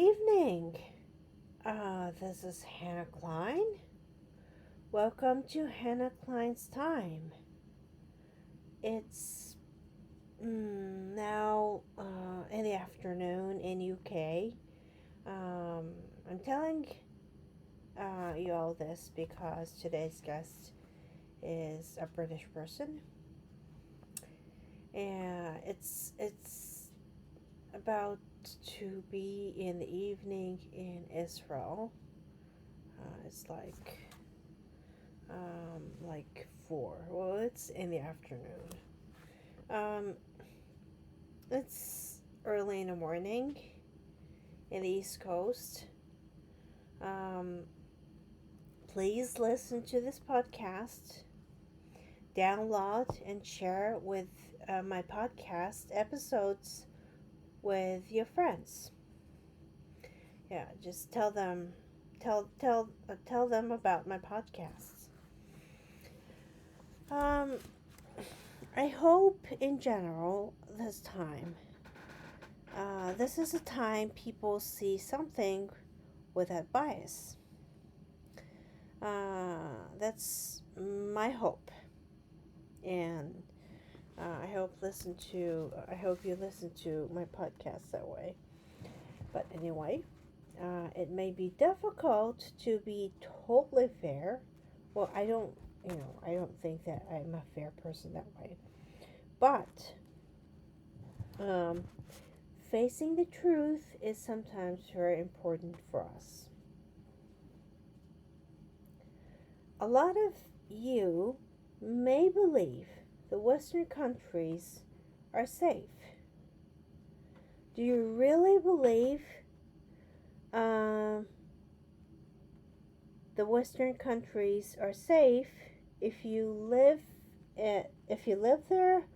evening. This is Hannah Klein. Welcome to Hannah Klein's Time. It's now in the afternoon in UK. I'm telling you all this because today's guest is a British person, and it's about to be in the evening in Israel. It's like 4. Well, it's in the afternoon. It's early in the morning in the East Coast. Please listen to this podcast. Download and share with my podcast episodes with your friends. Yeah, just tell them about my podcasts. I hope in general this time, this is a time people see something without bias. That's my hope, and I hope you listen to my podcast that way. But anyway, it may be difficult to be totally fair. Well, I don't think that I'm a fair person that way. But facing the truth is sometimes very important for us. A lot of you may believe the Western countries are safe. Do you really believe the Western countries are safe if you live there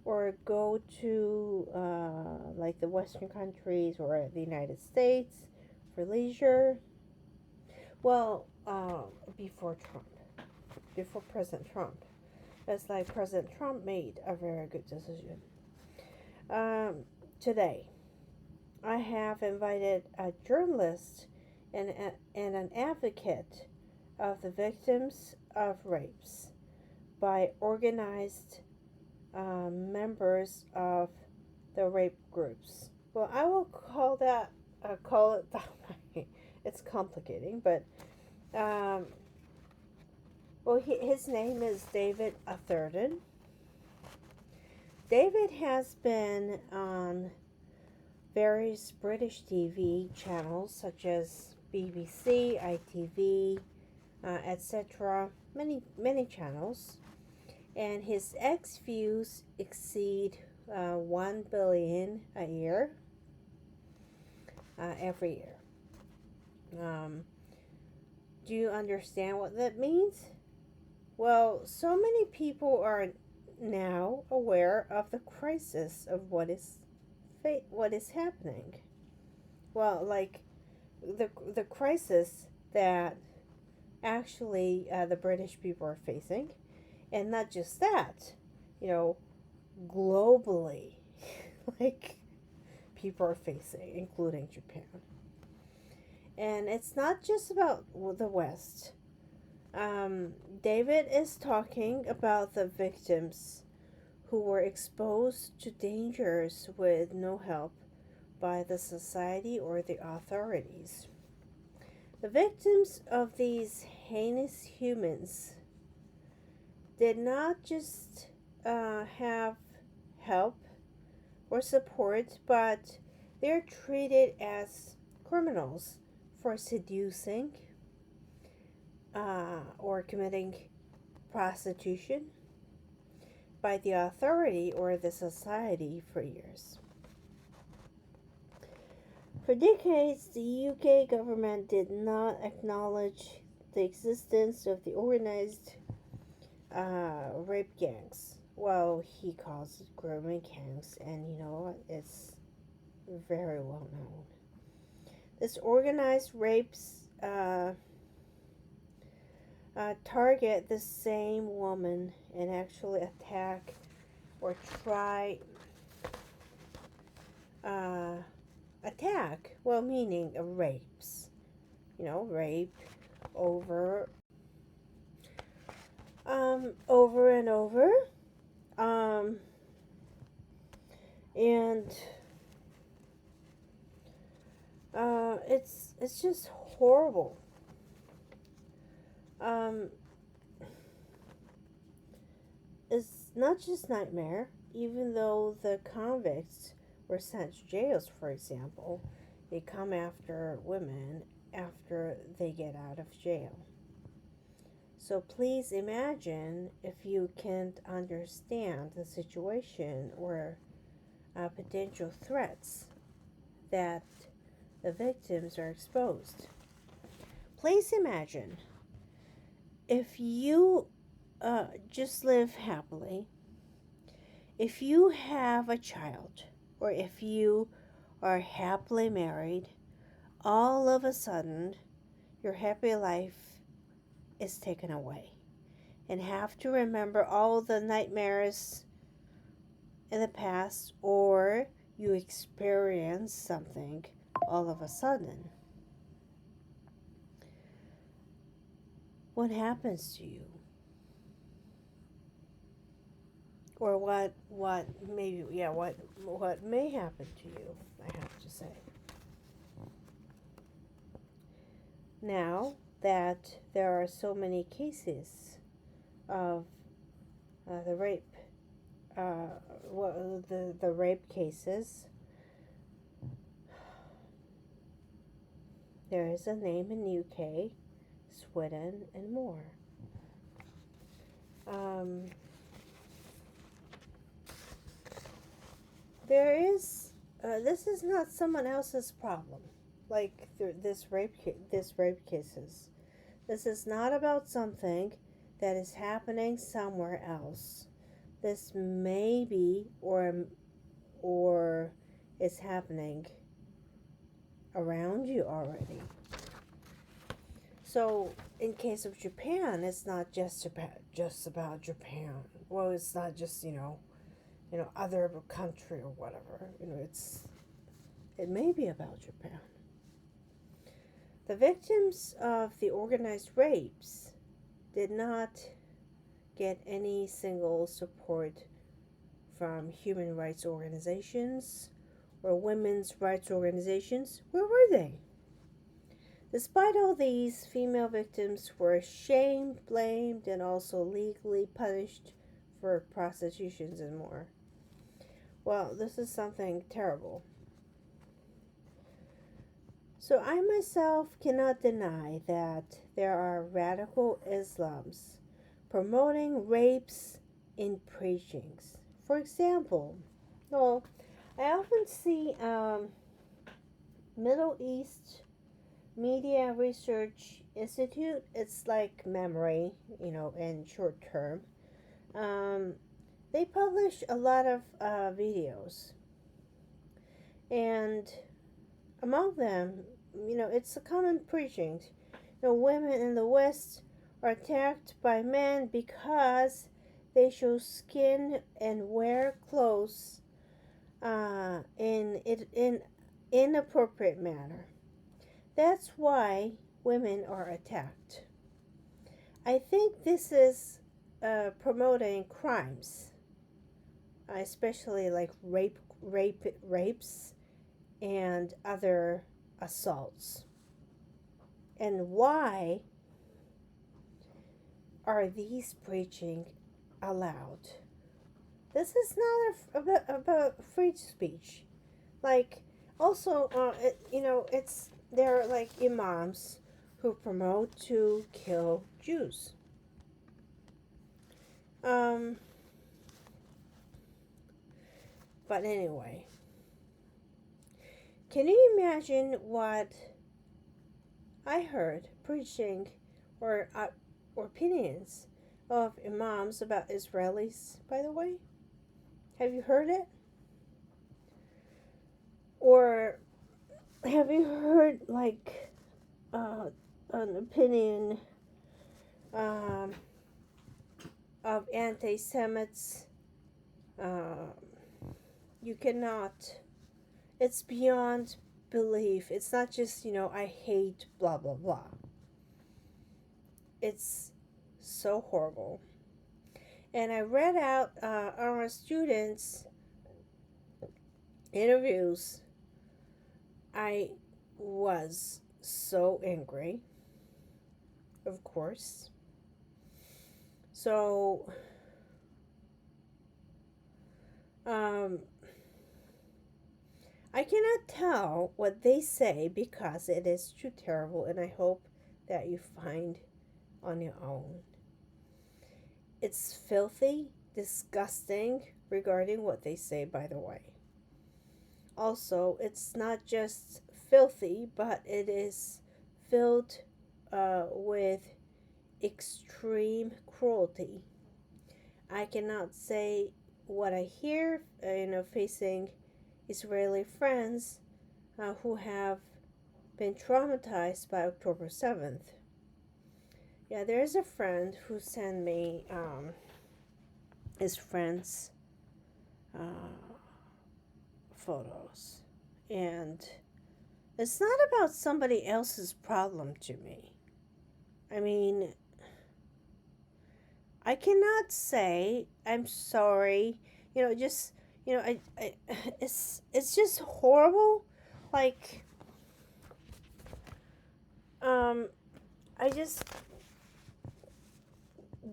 or go to like the Western countries or the United States for leisure? Well, before President Trump. It's like President Trump made a very good decision. Today, I have invited a journalist and an advocate of the victims of rapes by organized members of the rape groups. Well, I will call it that way. It's complicating, but his name is David Atherton. David has been on various British TV channels such as BBC, ITV, etc. Many channels, and his X views exceed 1 billion a year, every year. Do you understand what that means? Well, so many people are now aware of the crisis of what is happening. Well, like the crisis that actually the British people are facing, and not just that, globally, like people are facing, including Japan. And it's not just about the West. David is talking about the victims who were exposed to dangers with no help by the society or the authorities. The victims of these heinous humans did not just have help or support, but they're treated as criminals for seducing or committing prostitution by the authority or the society for years. For decades, the UK government did not acknowledge the existence of the organized rape gangs. Well, he calls it grooming gangs, and you know what? It's very well known. This organized rapes target the same woman and actually attack or try attack, well, meaning rapes, rape over, over and over, um, and it's just horrible. Um, it's not just nightmare, even though the convicts were sent to jails, for example, they come after women after they get out of jail. So please imagine if you can't understand the situation or potential threats that the victims are exposed. Please imagine if you just live happily, if you have a child, or if you are happily married, all of a sudden your happy life is taken away and have to remember all the nightmares in the past, or you experience something all of a sudden. What happens to you? Or what may happen to you, I have to say. Now that there are so many cases of the rape, the rape cases, there is a name in UK, Sweden, and more. There is. This is not someone else's problem. Like this rape cases. This is not about something that is happening somewhere else. This may be or is happening around you already. So in case of Japan, it's not just about Japan. Well, it's not just other country or whatever. It may be about Japan. The victims of the organized rapes did not get any single support from human rights organizations or women's rights organizations. Where were they? Despite all these, female victims were shamed, blamed, and also legally punished for prostitutions and more. Well, this is something terrible. So I myself cannot deny that there are radical Islams promoting rapes in preachings. For example, I often see Middle East Media Research Institute. It's like memory, in short term. They publish a lot of videos, and among them, it's a common preaching. Women in the West are attacked by men because they show skin and wear clothes in inappropriate manner. That's why women are attacked. I think this is promoting crimes, especially like rapes and other assaults. And why are these preaching allowed? This is not about free speech. Like, also, there are like Imams who promote to kill Jews. But anyway, can you imagine what I heard preaching or opinions of Imams about Israelis, by the way? Have you heard it? Or have you heard like an opinion of anti-Semites? You cannot. It's beyond believe it's not just, I hate blah, blah, blah. It's so horrible. And I read out our students' interviews. I was so angry, of course. So, um, I cannot tell what they say because it is too terrible, and I hope that you find on your own. It's filthy, disgusting regarding what they say, by the way. Also, it's not just filthy, but it is filled with extreme cruelty. I cannot say what I hear, facing Israeli friends who have been traumatized by October 7th. Yeah, there's a friend who sent me his friend's uh, photos. And it's not about somebody else's problem to me. I mean, I cannot say I'm sorry. Just I it's just horrible. Like, I just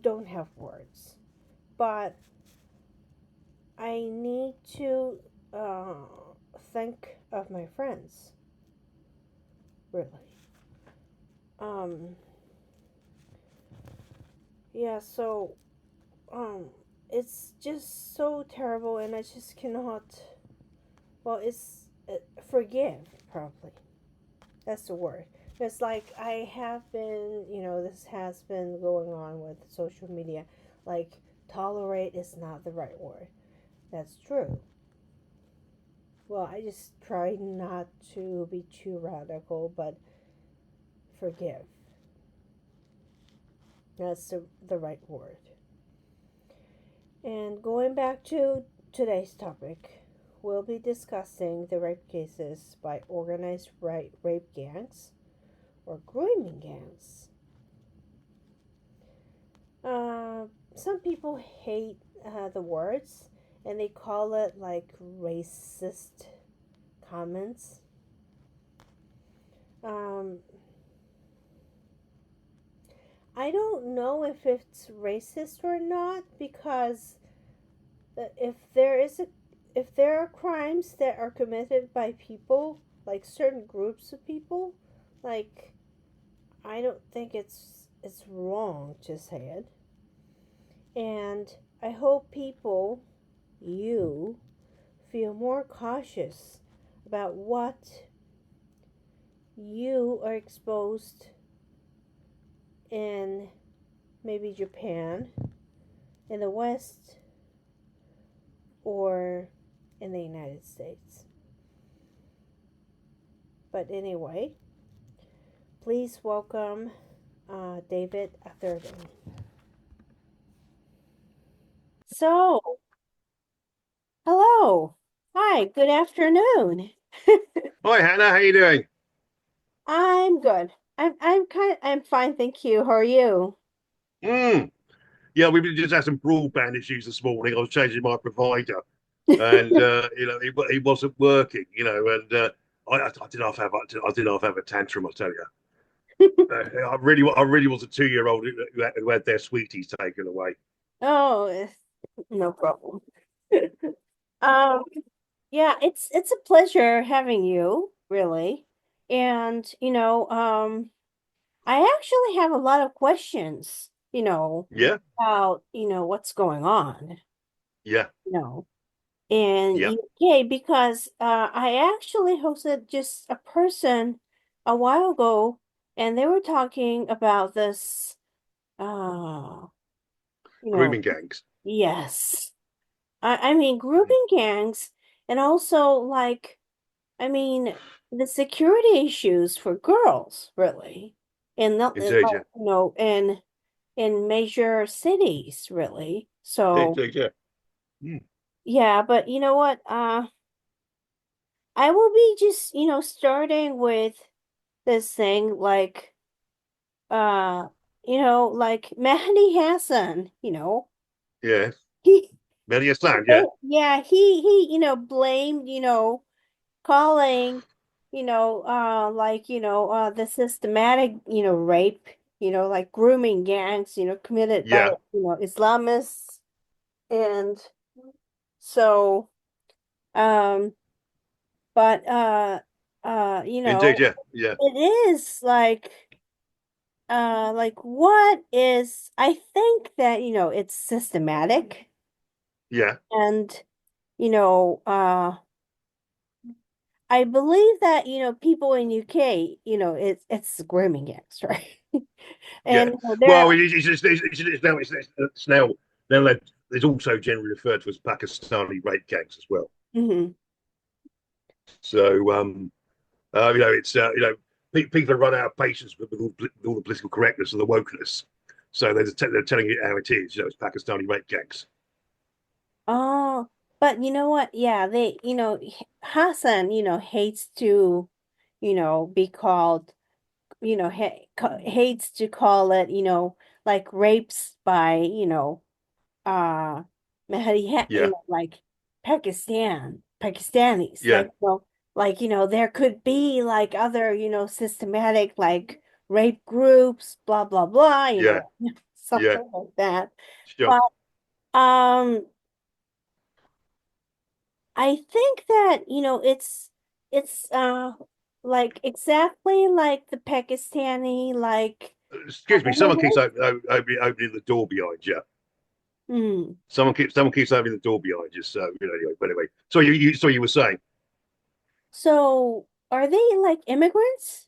don't have words. But I need to think of my friends. Really. Um. Yeah. So. It's just so terrible, and I just cannot. Well, it's forgive probably. That's the word. It's like I have been, this has been going on with social media. Like, tolerate is not the right word. That's true. Well, I just try not to be too radical, but forgive. That's the right word. And going back to today's topic, we'll be discussing the rape cases by organized rape gangs or grooming gangs. Some people hate the words and they call it like racist comments. I don't know if it's racist or not because if there are crimes that are committed by people, like certain groups of people, like I don't think it's wrong to say it. And I hope people, you, feel more cautious about what you are exposed in maybe Japan, in the West, or in the United States. But anyway, please welcome David Atherton. So, hello. Hi, good afternoon. Hi Hannah, how you doing? I'm good. I'm fine, thank you. How are you? Mm. Yeah, we just had some broadband issues this morning. I was changing my provider, and it wasn't working. I did half have a tantrum. I tell you, I really was a 2-year-old who had their sweeties taken away. Oh, no problem. Um, yeah, it's a pleasure having you, really. And, I actually have a lot of questions, Yeah, about, what's going on, yeah, you know, in yeah. UK because I actually hosted just a person a while ago and they were talking about this uh, you know, Grooming gangs. yes. I mean Mm. grouping gangs and also like I mean the security issues for girls really in the Indeed, yeah, in major cities really. So indeed, yeah. Mm. yeah, but you know what? I will be just, starting with this thing like uh like Mahdi Hassan, Yeah, he Many a stand. Yeah, yeah, he blamed, calling, like, the systematic, rape, like grooming gangs, committed by, yeah. Islamists. And so, um, but, Indeed. Yeah, yeah, it is like what is, I think that, it's systematic yeah, and, you know, I believe that, people in UK, it's grooming gangs, right? yeah. And Well, it's now there's also generally referred to as Pakistani rape gangs as well. mhm. So it's people run out of patience with all the political correctness and the wokeness. So they're telling you how it is. It's Pakistani rape gangs. Oh, but you know what? Yeah, Hassan, hates to, be called, hates to call it, like rapes by, uh Mehdi, Yeah, like Pakistanis, yeah, like, there could be like other, systematic like rape groups, blah blah blah, yeah, yeah. something like that. Sure. But um I think that, it's like exactly like the Pakistani like Excuse me. Someone keeps immigrants. opening the door behind you. Hmm. Someone keeps opening the door behind you. So anyway. But anyway, so you were saying So are they like immigrants?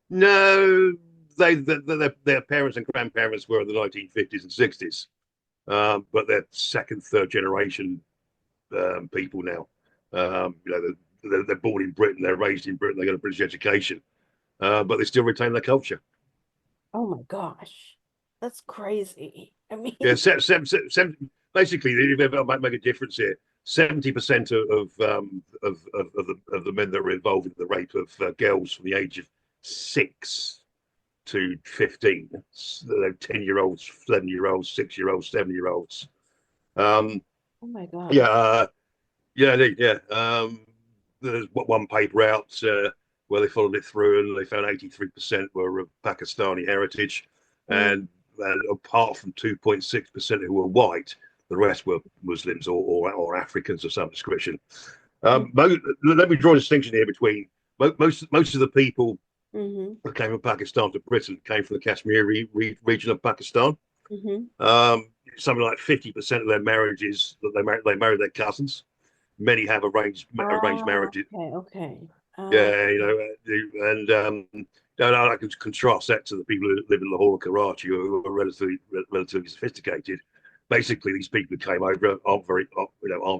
no. Their parents and grandparents were in the 1950s and 60s, but they're second, third generation people now. They're born in Britain, they're raised in Britain, they got a British education, but they still retain their culture. Oh my gosh. That's crazy. I Yeah, mean, basically, if ever make a difference here, 70% of the men that were involved in the rape of girls from the age of 6 to 15, so 10-year-olds, 11-year-olds, 6-year-olds, 7-year-olds. Um, oh my God. yeah, yeah, yeah. There's one paper out where they followed it through and they found 83% were of Pakistani heritage, Mm, and apart from 2.6% who were white, the rest were Muslims or Africans of some description. mm, Let me draw a distinction here between most of the people mm-hmm, that came from Pakistan to Britain came from the Kashmiri region of Pakistan. mm-hmm. Um, Something like 50% of their marriages that they married their cousins. Many have arranged Ah, marriages. okay, okay. Yeah, and I can contrast that to the people who live in Lahore or Karachi who are relatively sophisticated. Basically, these people who came over aren't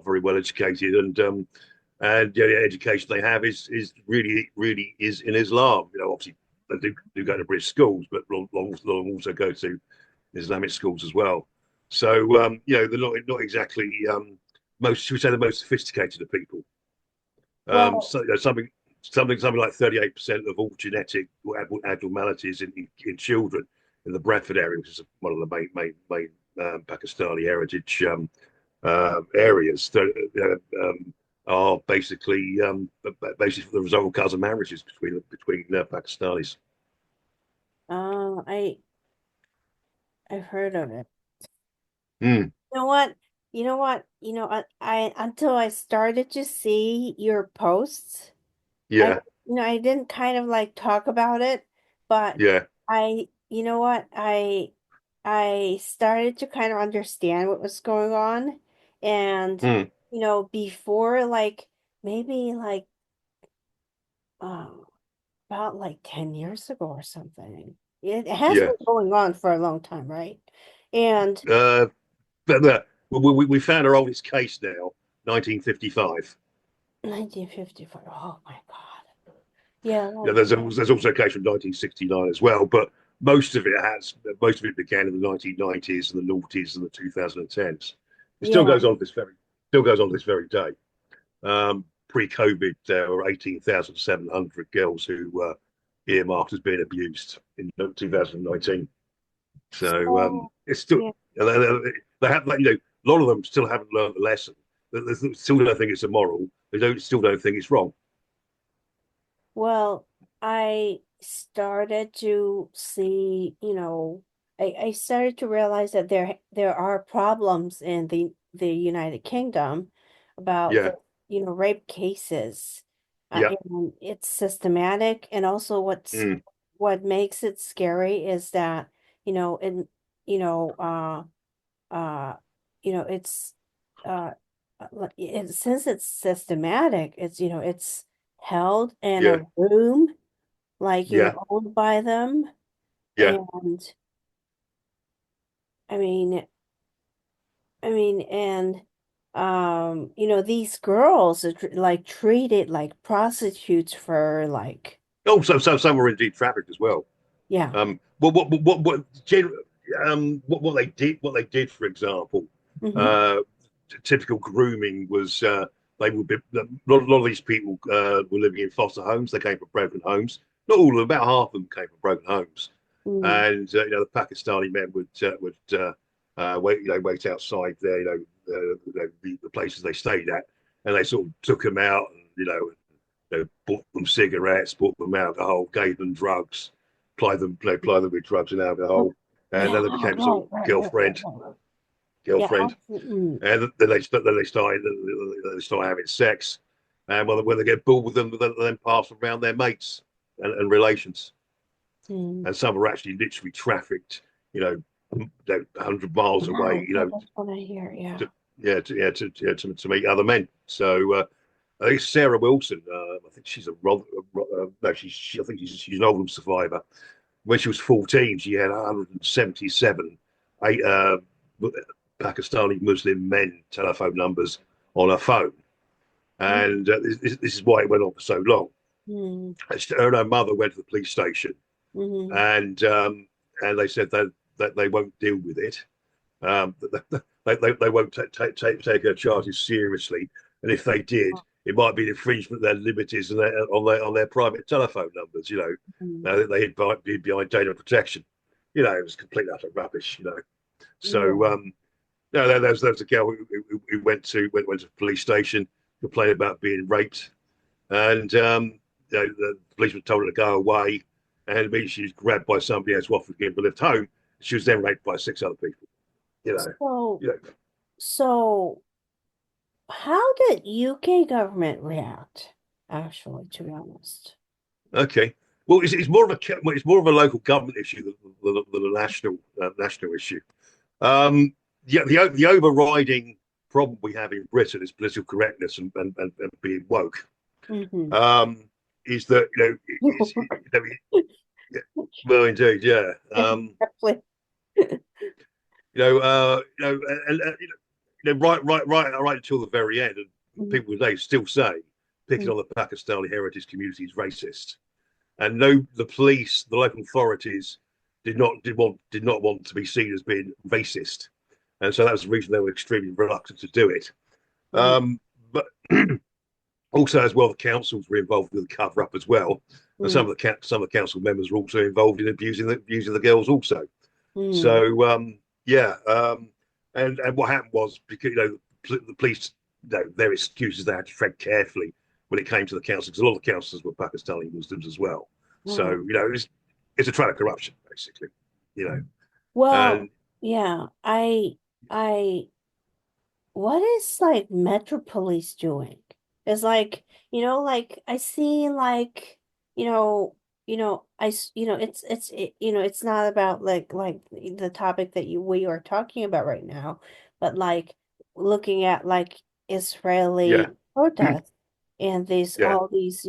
very well educated, and the education they have is really is in Islam. Obviously they do go to British schools, but they'll also go to Islamic schools as well. So they're not exactly most, should we say, the most sophisticated of people. Well, So, something like 38% of all genetic abnormalities in children in the Bradford area, which is one of the main Pakistani heritage areas, are basically the result of cousin marriages between Pakistanis. I I've heard of it. Mm, You know what? I until I started to see your posts, I yeah, I didn't kind of like talk about it, but yeah, you know what? I started to kind of understand what was going on. And, mm, before like maybe like um about like 10 years ago or something. It has yeah. been going on for a long time, right? And Uh, but we found our oldest case now, 1955. 1955. Oh my God. Yeah, Yeah, like there's also a case from 1969 as well, but most of it began in the 1990s and the noughties and the 2010s. It yeah. still goes on to this very day. pre-COVID, there were 18,700 girls who were earmarked as being abused in 2019. So So, it's still yeah. they have, like, a lot of them still haven't learned the lesson. They still don't think it's immoral. They don't still don't think it's wrong. Well, I started to see, I started to realize that there are problems in the United Kingdom about Yeah, the, rape cases. yeah, And it's systematic, and also mm, what makes it scary is that, and you know, uh uh it's uh since it's systematic, it's held in yeah, a room, like, yeah, owned by them. yeah. And I mean, and these girls are like treated like prostitutes for like, Oh, so some were indeed trafficked as well. yeah. What they did, for example, Mm-hmm. uh, typical grooming was they would be a lot of these people were living in foster homes. They came from broken homes. Not all of them, about half of them came from broken homes. Mm. And the Pakistani men wait outside there, the places they stayed at, and they sort of took them out, and bought them cigarettes, bought them alcohol, gave them drugs, ply them with drugs and Oh, alcohol, and yeah, then they became sort of right. Yeah, girlfriend, absolutely. and then they start having sex, and when they get bored with them, they then pass around their mates and relations, Mm. and some are actually literally trafficked, you know, 100 miles away, Wow, that's what I hear. Yeah. to, to meet other men. So I think Sarah Wilson. I think she's a no, I think she's an Oldham survivor. When she was 14, she had 177 eight, Pakistani Muslim men telephone numbers on her phone, Mm. and this is why it went on for so long. Mm. Her and her mother went to the police station, Mm. and um, and they said that they won't deal with it. Um, they won't take her charges seriously, and if they did, it might be an infringement of their liberties and on their private telephone numbers. Mm. They'd be behind data protection. It was complete utter rubbish. So Yeah. no, there was a girl who went to the police station, complained about being raped, and the policeman told her to go away, and immediately she was grabbed by somebody else who offered to give her a lift home. She was then raped by 6 other people. You know, So, you know. so how did UK government react, actually, to be honest? Okay. Well, it's more of a local government issue than a national issue. Um, yeah, the overriding problem we have in Britain is political correctness and being woke. Mm-hmm. Um, is that yeah, well, indeed, yeah. Exactly. Right until the very end, and Mhm. people today still say picking on the Pakistani heritage community is racist. And no, the police, the local authorities, did not want to be seen as being racist, and so that was the reason they were extremely reluctant to do it. Mm. But also, as well, the councils were involved with the cover up as well, and Mm. some of the council members were also involved in abusing the girls also. Mm. So yeah, and what happened was, because the police, their excuses, they had to tread carefully when it came to the council, because a lot of the councillors were Pakistani Muslims as well. So Mm. it's a trail of corruption basically, you know. Well, And yeah, I what is like Metro Police doing? It's like, like I see like, it's not about like the topic that we are talking about right now, but like looking at like yeah, Israeli protests and these yeah, all these,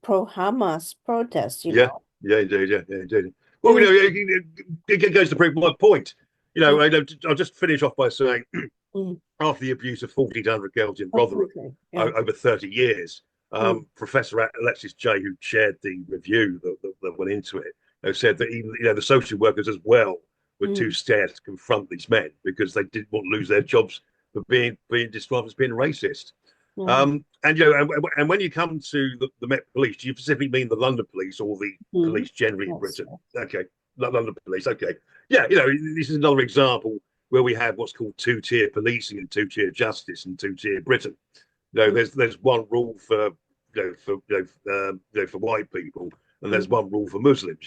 pro Hamas protests, yeah, yeah, indeed, yeah, indeed. Well, and it goes to prove my point. mm, I'll just finish off by saying, mm, after the abuse of 1,400 girls in Rotherham absolutely, yeah. over 30 years, Mm, Professor Alexis J, who chaired the review that went into it, said that even the social workers as well were too mm, scared to confront these men because they didn't want to lose their jobs for being described as being racist. Mm. And and when you come to the Met Police, do you specifically mean the London Police or the Mm. police generally in Yes, Britain? sir. Okay, London Police. Okay, yeah, this is another example where we have what's called two-tier policing and two-tier justice and two-tier Britain. Mm. There's one rule for for white people, and there's Mm. one rule for Muslims.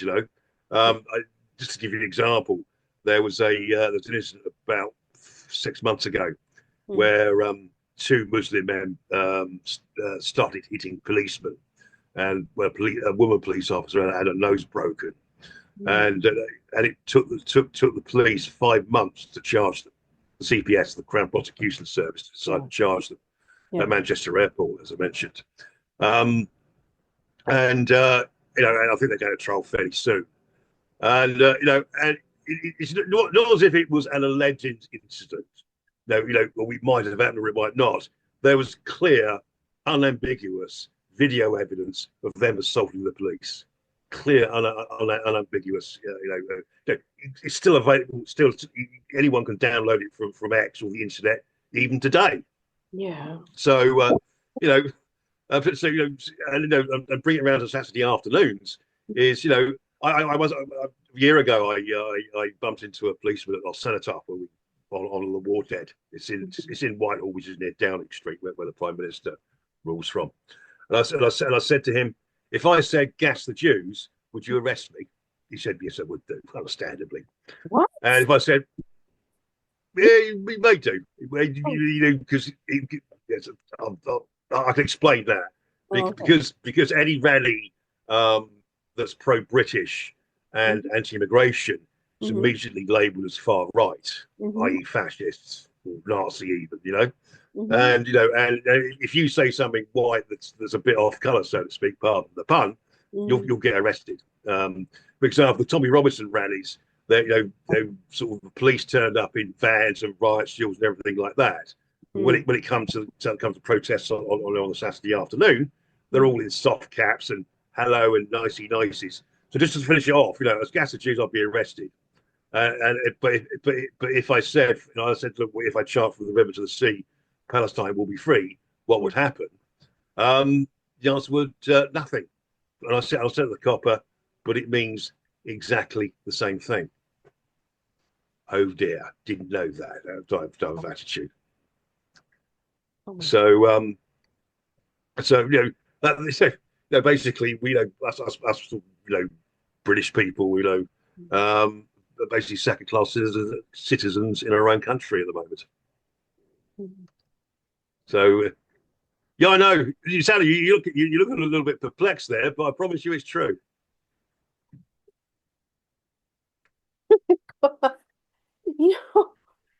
Just to give you an example, there's an incident about 6 months ago Mm. where two Muslim men started hitting policemen, and where a woman police officer had her nose broken, Mm. and it took the police 5 months to charge them. The CPS, the Crown Prosecution Service, decided Yeah. to charge them Yeah. at Manchester Airport, as I mentioned. Um, and and I think they're going to trial fairly soon. And and it's not as if it was an alleged incident. No, well, we might have happened or it might not. There was clear, unambiguous video evidence of them assaulting the police. Clear, unambiguous. It's still available. Still, anyone can download it from X or the internet, even today. Yeah. So, you know, so and bring it around to Saturday afternoons is I was a year ago I bumped into a policeman at our cenotaph on the Wardhead. It's in Whitehall, which is near Downing Street, where the Prime Minister rules from. And I said to him, if I said gas the Jews, would you arrest me? He said, yes, I would do, understandably. What? And if I said, yeah, we may do, because yes, I can explain that Oh, okay. because any rally that's pro-British and Mm-hmm. anti-immigration is Mm-hmm. immediately labelled as far right, Mm-hmm. i.e., fascists or Nazi, even. Mm-hmm. And if you say something white that's a bit off colour, so to speak, pardon the pun, you'll get arrested. For example, the Tommy Robinson rallies, they sort of the police turned up in vans and riot shields and everything like that. Mm-hmm. When it comes to protests on a Saturday afternoon, they're all in soft caps and hello and nicey niceys. So just to finish it off, as gas Jews, I'd be arrested. But if I said, I said, look, if I chant from the river to the sea, Palestine will be free, what would happen? The answer would nothing. And I said to the copper, but it means exactly the same thing. Oh dear, didn't know that type of attitude. Oh my God. So basically us British people, basically second class citizens in our own country at the moment. Mhm. So yeah, I know. You look a little bit perplexed there, but I promise you it's true. You know,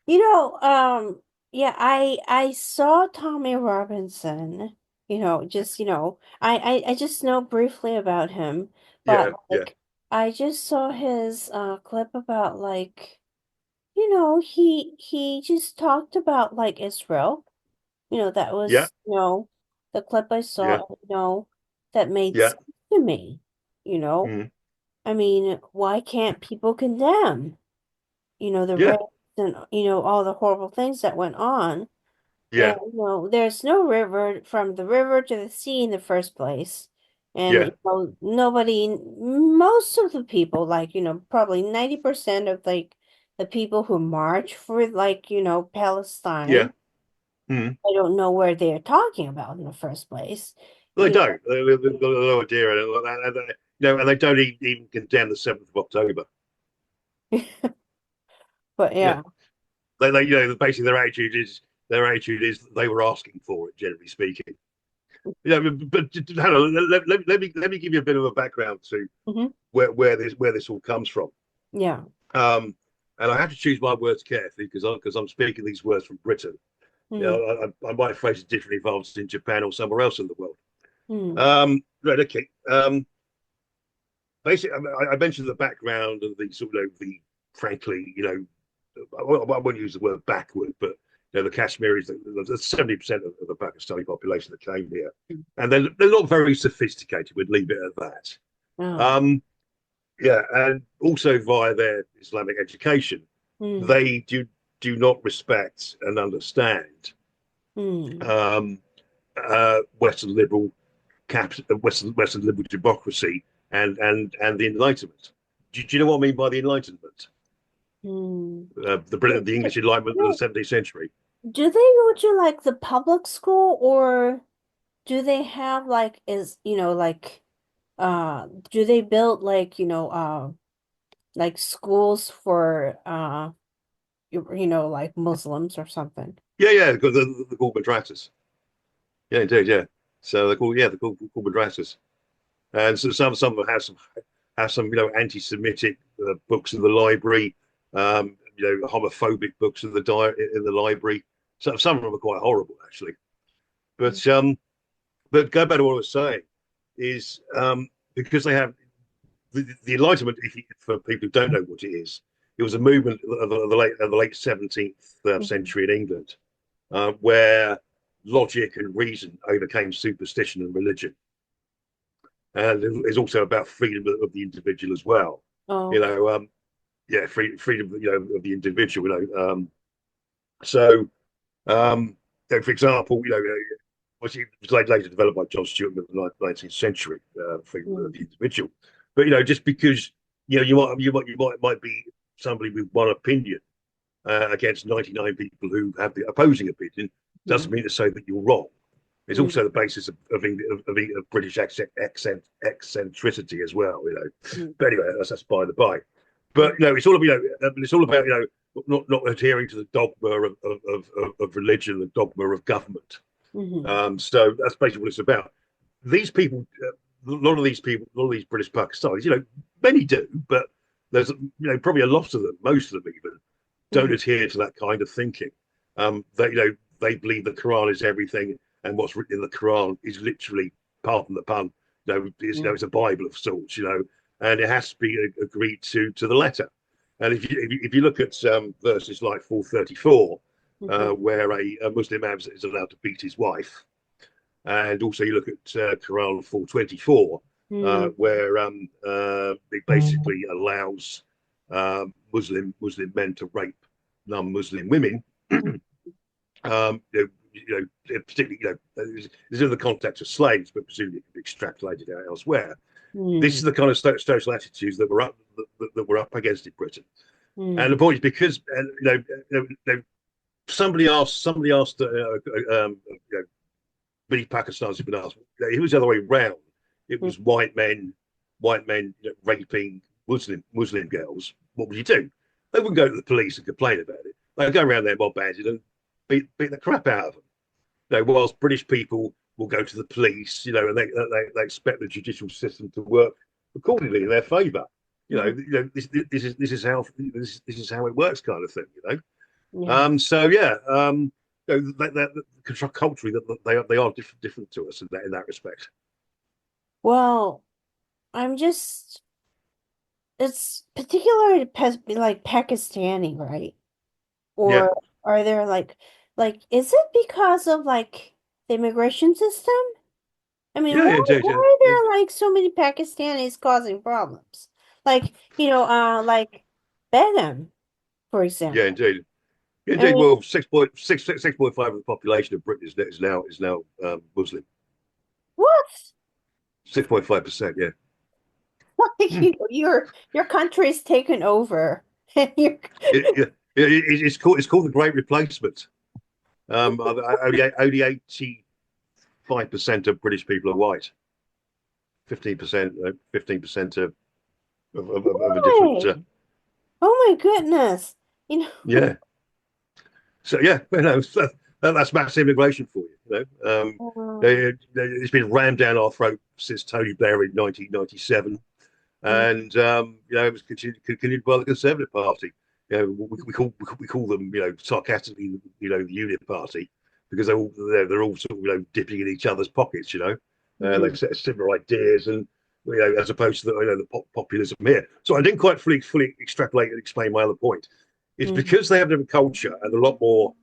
you know, yeah, I saw Tommy Robinson, I just know briefly about him, but Yeah, yeah, I just saw his clip about he just talked about Israel. That yeah, was, the clip I yeah, saw, that made yeah, sense to me, you know. mm, I mean, why can't people condemn, the yeah, rapes and, all the horrible things that went on? And, yeah, there's no river from the river to the sea in the first place. And, yeah, most of the people, probably 90% of the people who march for yeah. Palestine, Mm. I don't know where they're talking about in the first place. They You don't. They've got no idea, and they don't even condemn the 7th of October. know, but Yeah, yeah. basically their attitude is they were asking for it, generally speaking. But hang on, let me give you a bit of a background to Hmm. where this all comes from. Yeah. Um, and I have to choose my words carefully because I'm speaking these words from Britain. Mm, I might phrase it differently if I was in Japan or somewhere else in the world. mm, Right, okay. Basically, I mentioned the background and the sort of frankly, I won't use the word backward, but the Kashmiris, there's 70% of the Pakistani population that came here, mm. and they're not very sophisticated. We'd leave it at that. Oh. Um, yeah, and also via their Islamic education, Mm, they do not respect and understand mm, um, Western liberal Western liberal democracy and the Enlightenment. Do you know what I mean by the Enlightenment? Hmm. The English Enlightenment of the 17th century. Do they go to like the public school, or do they have like is like do they build like like schools for like Muslims or something? Yeah, the called madrasas. Yeah, indeed, yeah. So they're called madrasas, and so some of them have some anti-Semitic books in the library, homophobic books in the library. So some of them are quite horrible actually. But go back to what I was saying is because they have the Enlightenment. For people who don't know what it was a movement of the late 17th Mhm. century in England, where logic and reason overcame superstition and religion, and it's also about freedom of the individual as well. You Okay. know, yeah, freedom, of the individual. So for example, was it was later developed by John Stuart in the 19th century, freedom of Mm. the individual. But just because you might be somebody with one opinion against 99 people who have the opposing opinion, Mm. doesn't mean to say that you're wrong. It's Mm. also the basis of British eccentricity as well. Mm. But anyway, that's by the by. But Mm. it's all about not adhering to the dogma of religion, the dogma of government. Mhm. So that's basically what it's about. These people, a lot of these British Pakistanis, many do, but there's probably a lot of them, most of them even, don't Mhm. adhere to that kind of thinking. They believe the Quran is everything, and what's written in the Quran is literally, pardon the pun, Mm. it's a Bible of sorts, and it has to be agreed to the letter. And if you look at verses like 434, Mhm. where a Muslim man is allowed to beat his wife, and also you look at Quran 424, Mm. where it basically allows Muslim men to rape non-Muslim women. Particularly, this is in the context of slaves, but presumably it can be extrapolated out elsewhere. This is Mm. the kind of social attitudes that were up against in Britain. And Mm. the point is because somebody asked many Pakistanis have been asked. It was the other way around. It Mm. was white men raping Muslim girls. What would you do? They wouldn't go to the police and complain about it. They'd go around there mob banded and beat the crap out of them. Whilst British people will go to the police, and they expect the judicial system to work accordingly in their favour. Mhm. This is how it works, kind of thing. Yeah. So yeah, culturally that they are different to us in that respect. Well, I'm just it's particularly like Pakistani, right? Yeah, Or are there like is it because of like the immigration system? I mean, yeah, indeed, why yeah, are there like so many Pakistanis causing problems? Like, like Begum, for yeah, example. indeed, I indeed. mean, Well, 6.5 of the population of Britain is now Muslim. what? 6.5%. Yeah. Like Hmm. your country is taken over. And you're It's called the Great Replacement. Only 85% of British people are white. 15% of a different. Why? Oh my goodness. You know. Yeah. So yeah, that's mass immigration for you. Um, It's been rammed down our throat since Tony Blair in 1997, mm, and it was continued by the Conservative Party. We call them, sarcastically, the Unit Party, because they're all sort of, dipping in each other's pockets. They've mm, set similar ideas, and as opposed to the populism here. So I didn't quite fully extrapolate and explain my other point. It's mm, because they have a different culture and a lot more,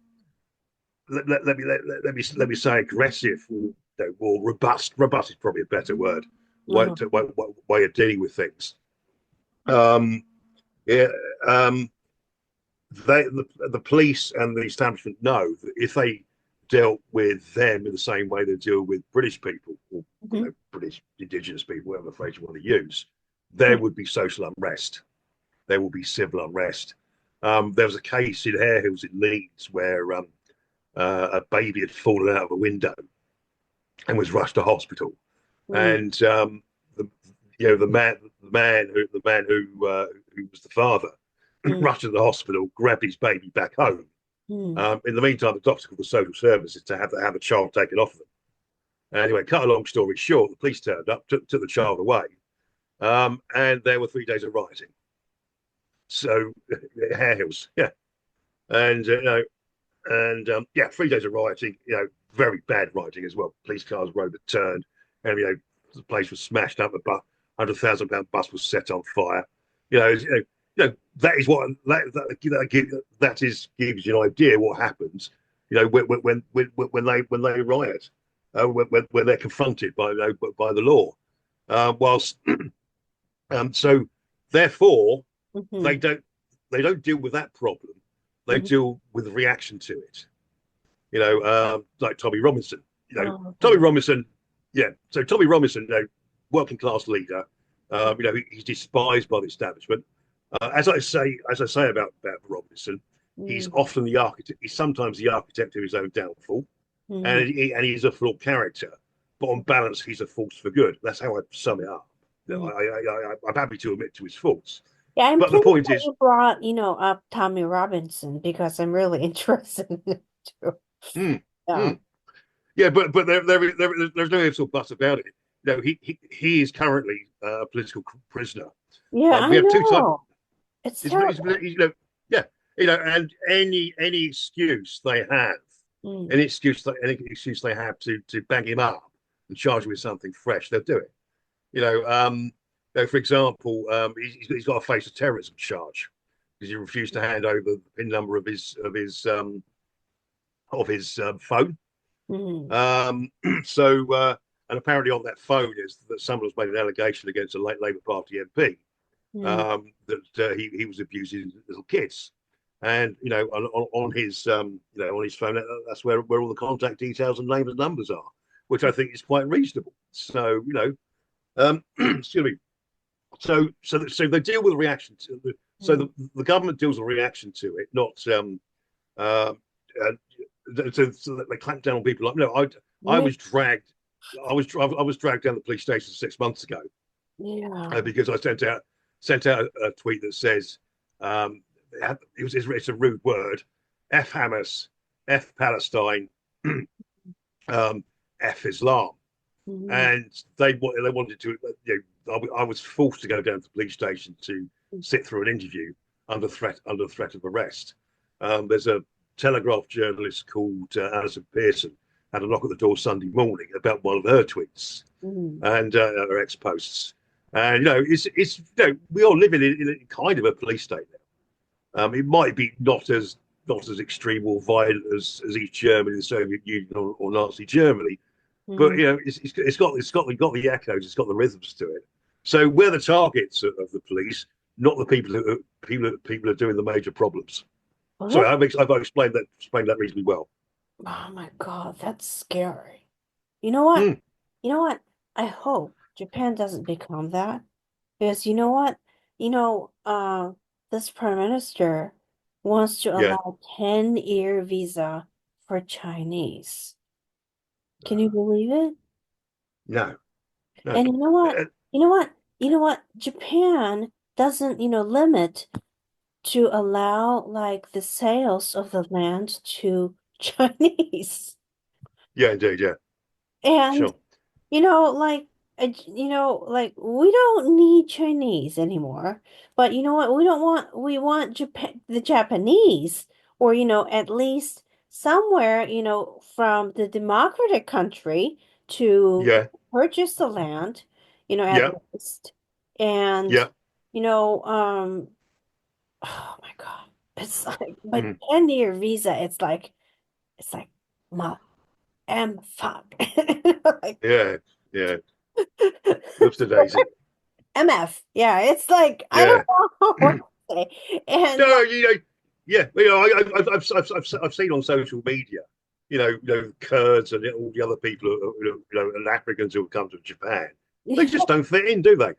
let me say, aggressive, or robust. Robust is probably a better word. Way, uh-huh, way, way of dealing with things. Um, yeah, um, the police and the establishment know that if they dealt with them in the same way they deal with British people, or Hmm. British indigenous people, whatever phrase you want to use, there would be social unrest. There will be civil unrest. There was a case in Hare Hills in Leeds where a baby had fallen out of a window and was rushed to hospital, Mm. and the the man who was the father Mm. rushed to the hospital, grabbed his baby back home. Mm. In the meantime, the doctor called the social services to have the child taken off of them. Anyway, cut a long story short, the police turned up, took the child away, and there were 3 days of rioting. So, Hare Hills, yeah, and yeah, 3 days of rioting, very bad rioting as well. Police cars overturned, and the place was smashed up. £100,000 bus was set on fire. That is what that is gives you an idea what happens. When they riot, when they're confronted by the law. Whilst so therefore they Hmm. don't they don't deal with that problem. They Hmm. deal with the reaction to it. Like Tommy Robinson. Oh, Tommy okay. Robinson, yeah. So Tommy Robinson, working class leader. He's despised by the establishment. As I say about Robinson, he's Mm. often the architect. He's sometimes the architect of his own downfall, Mm. and he's a flawed character. But on balance, he's a force for good. That's how I sum it up. Mm. I'm happy to admit to his faults. Yeah, I'm But the pleased point that is, you brought, up Tommy Robinson because I'm really interested in it too. mm, Yeah. mm, yeah, but there's no ifs or buts about it. He is currently a political prisoner. Yeah, We I have two types. know. It's terrible. Yeah, and any excuse they have, Mm. any excuse they have to bang him up and charge him with something fresh, they'll do it. You know, um, for example, he's got to face a terrorism charge because he refused to hand over the PIN number of his phone. Mm. Um, and apparently on that phone is that someone has made an allegation against a Labour Party MP Mm. that he was abusing little kids. And on his phone, that's where all the contact details and names and numbers are, which I think is quite reasonable. So excuse me. So they deal with the reaction to the, so Mm. the government deals with reaction to it, not uh, so that they clamp down on people. Like no, I Yeah. was dragged. I was dragged down the police station 6 months ago Yeah. because I sent out a tweet that says it's a rude word, F Hamas, F Palestine, F Islam, Mm. and they wanted to. I was forced to go down to the police station to sit through an interview under threat of arrest. There's a Telegraph journalist called Alison Pearson had a knock at the door Sunday morning about one of her tweets Mm. and her ex posts. And we all live in a kind of a police state now. It might be not as extreme or violent as East Germany, the Soviet Union, or Nazi Germany, but Mm. it's got the echoes, it's got the rhythms to it. So we're the targets of the police, not the people who are doing the major problems. Well, Sorry, that's, I've explained that reasonably well. oh my God, that's scary. You know what? Mm, You know what? I hope Japan doesn't become that. Because you know what? You know, this prime minister wants to yeah, allow 10-year visa for Chinese. Can you uh, believe it? no, no, And you know what? uh, You know what? You know what? Japan doesn't, limit to allow like the sales of the land to Chinese. yeah, indeed, yeah, And sure, Like, like we don't need Chinese anymore. But you know what? We want the Japanese, or, at least somewhere, from the democratic country to yeah, purchase the land, at yeah, least. And, yeah, you know, um, oh my God. It's like, but mm, 10-year visa, it's like, ma, fuck. Like, yeah, yeah. Oops, the daisy. MF. Yeah, it's like I don't Yeah, know what no, to say. And like, yeah. I've seen on social media. Kurds and all the other people, and Africans who have come to Japan. They just don't fit in, do they?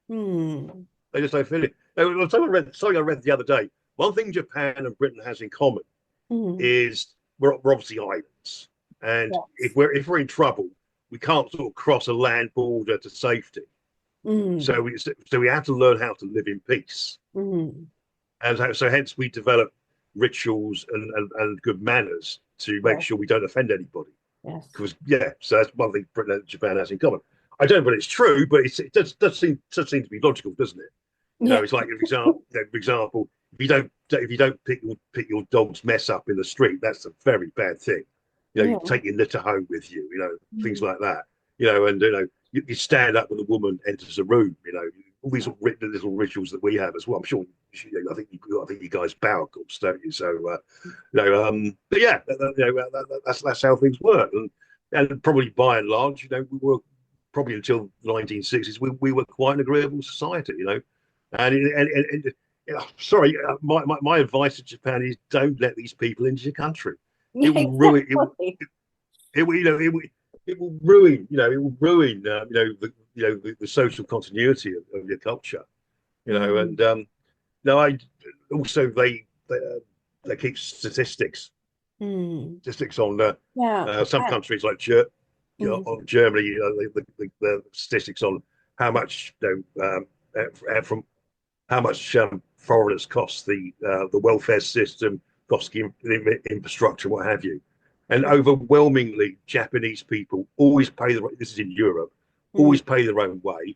Hmm. They just don't fit in. Something I read the other day. One thing Japan and Britain has in common Hmm. is we're obviously islands, and Yes. if we're in trouble, we can't sort of cross a land border to safety. Hmm. So we have to learn how to live in peace, Hmm. and so hence we develop rituals and good manners to make Yes. sure we don't offend anybody. Yes. Because yeah, so that's one thing Britain and Japan has in common. I don't know if it's true, but it does seem to be logical, doesn't it? Yeah. It's like for example, if you don't pick your dog's mess up in the street, that's a very bad thing. You Yeah. take your litter home with you, things Hmm. like that. And you stand up when a woman enters a room. All these little rituals that we have as well. I'm sure. I think you guys bow, of course, don't you? So, but yeah, that's how things work, and probably by and large, we were probably until the 1960s, we were quite an agreeable society, sorry, my advice to Japan is don't let these people into your country. It Yeah. will ruin Exactly. it will ruin the social continuity of your culture. Hmm. And no, I also they keep Hmm. statistics on Yeah. some I, countries like mhm. Germany, the statistics on how much from how much foreigners cost the welfare system, cost the infrastructure, what have you. And overwhelmingly, Japanese people always pay this is in Europe, Hmm. always pay their own way.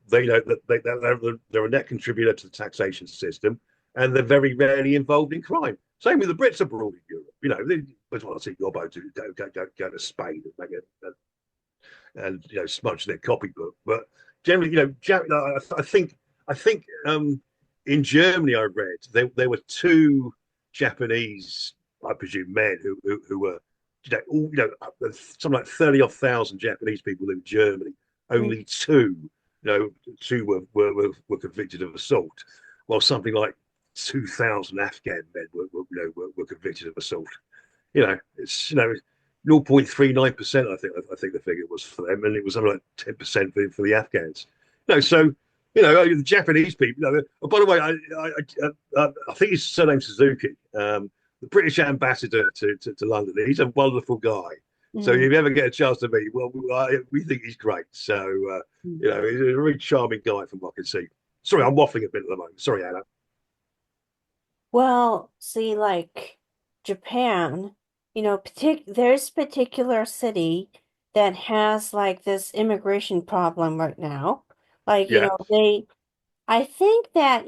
They know that they're a net contributor to the taxation system, and they're very rarely involved in crime. Same with the Brits abroad in Europe. They want to see Gobbo to go to Spain and make it and smudge their copybook. But generally, I think in Germany, I read there were two Japanese, I presume, men who were, something like 30 odd thousand Japanese people in Germany. Hmm. Only two were convicted of assault, while something like 2,000 Afghan men were convicted of assault. It's 0.39%. I think the figure was for them, and it was something like 10% for the Afghans. So the Japanese people. Oh, by the way, I think his surname's Suzuki. The British ambassador to London. He's a wonderful guy. So if Hmm. you ever get a chance to meet, well, we think he's great. So Hmm. he's a very charming guy from what I can see. Sorry, I'm waffling a bit at the moment. Sorry, Anna. Well, see, like Japan, there's particular city that has like this immigration problem right now. Like, Yeah, I think that,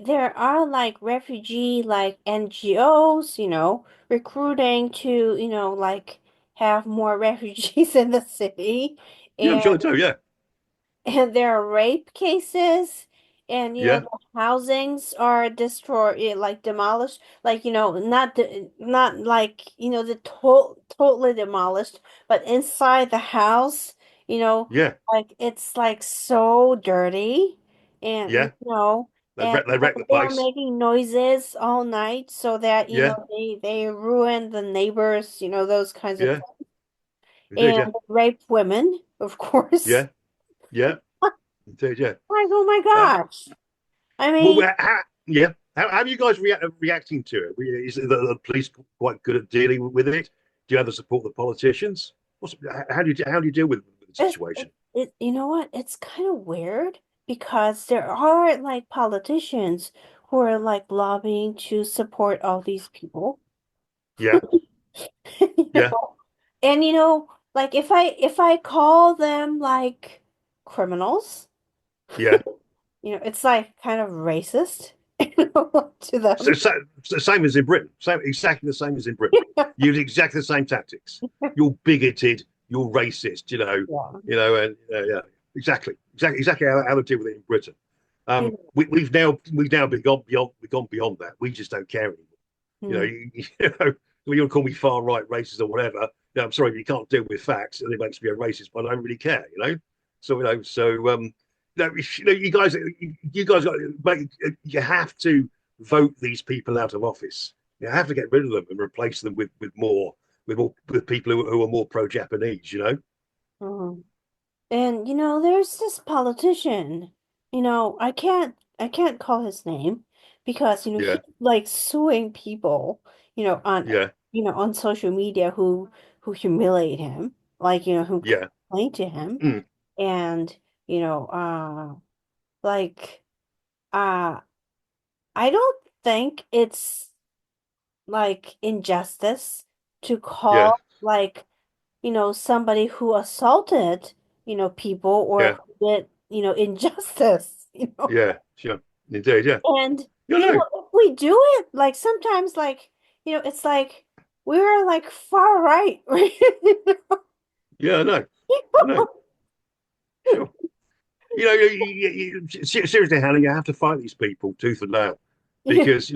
there are like refugee like NGOs, recruiting to, like have more refugees in the city. yeah, I'm And sure they do. Yeah, and there are rape cases, and yeah, the housings are destroyed, like demolished, like not like the totally demolished, but inside the house, yeah, like it's like so dirty, and yeah. They and wreck, they wreck the they're place. making noises all night so that Yeah, they ruin the neighbors, those kinds of yeah, things, indeed. Yeah, and rape women, of course. yeah, yeah, indeed. Yeah. Like, oh my Uh, gosh. I well, mean, yeah. How are you guys reacting to it? Is the police quite good at dealing with it? Do you have the support of the politicians? How do you deal with the it's situation? you know what? It's kind of weird because there are like politicians who are like lobbying to support all these people. Yeah, You yeah, know? And like if I call them like criminals, yeah. it's like kind of racist, to So, them. so, so same as in Britain. Same, exactly the same as in Britain. Use exactly the same tactics. You're bigoted. You're racist. Yeah. And yeah, exactly how to deal with it in Britain. You We've now gone beyond that. We just don't care anymore. You know, know, you want to call me far right racist or whatever. I'm sorry, but you can't deal with facts, and it makes me a racist. But I don't really care. You guys you have to vote these people out of office. You have to get rid of them and replace them with more with people who are more pro-Japanese. Mhm. And there's this politician. I can't call his name because Yeah, he's like suing people, on yeah, on social media who humiliate him, like who yeah, complain to him, mm, and you know, like uh, I don't think it's like injustice to yeah, call like somebody who assaulted, people or yeah, who did, injustice, yeah, sure, indeed, yeah. And, You know, if we do it, like sometimes like, it's like we're like far right, right? yeah, I know, sure. Seriously, Hannah, you have to fight these people tooth and nail because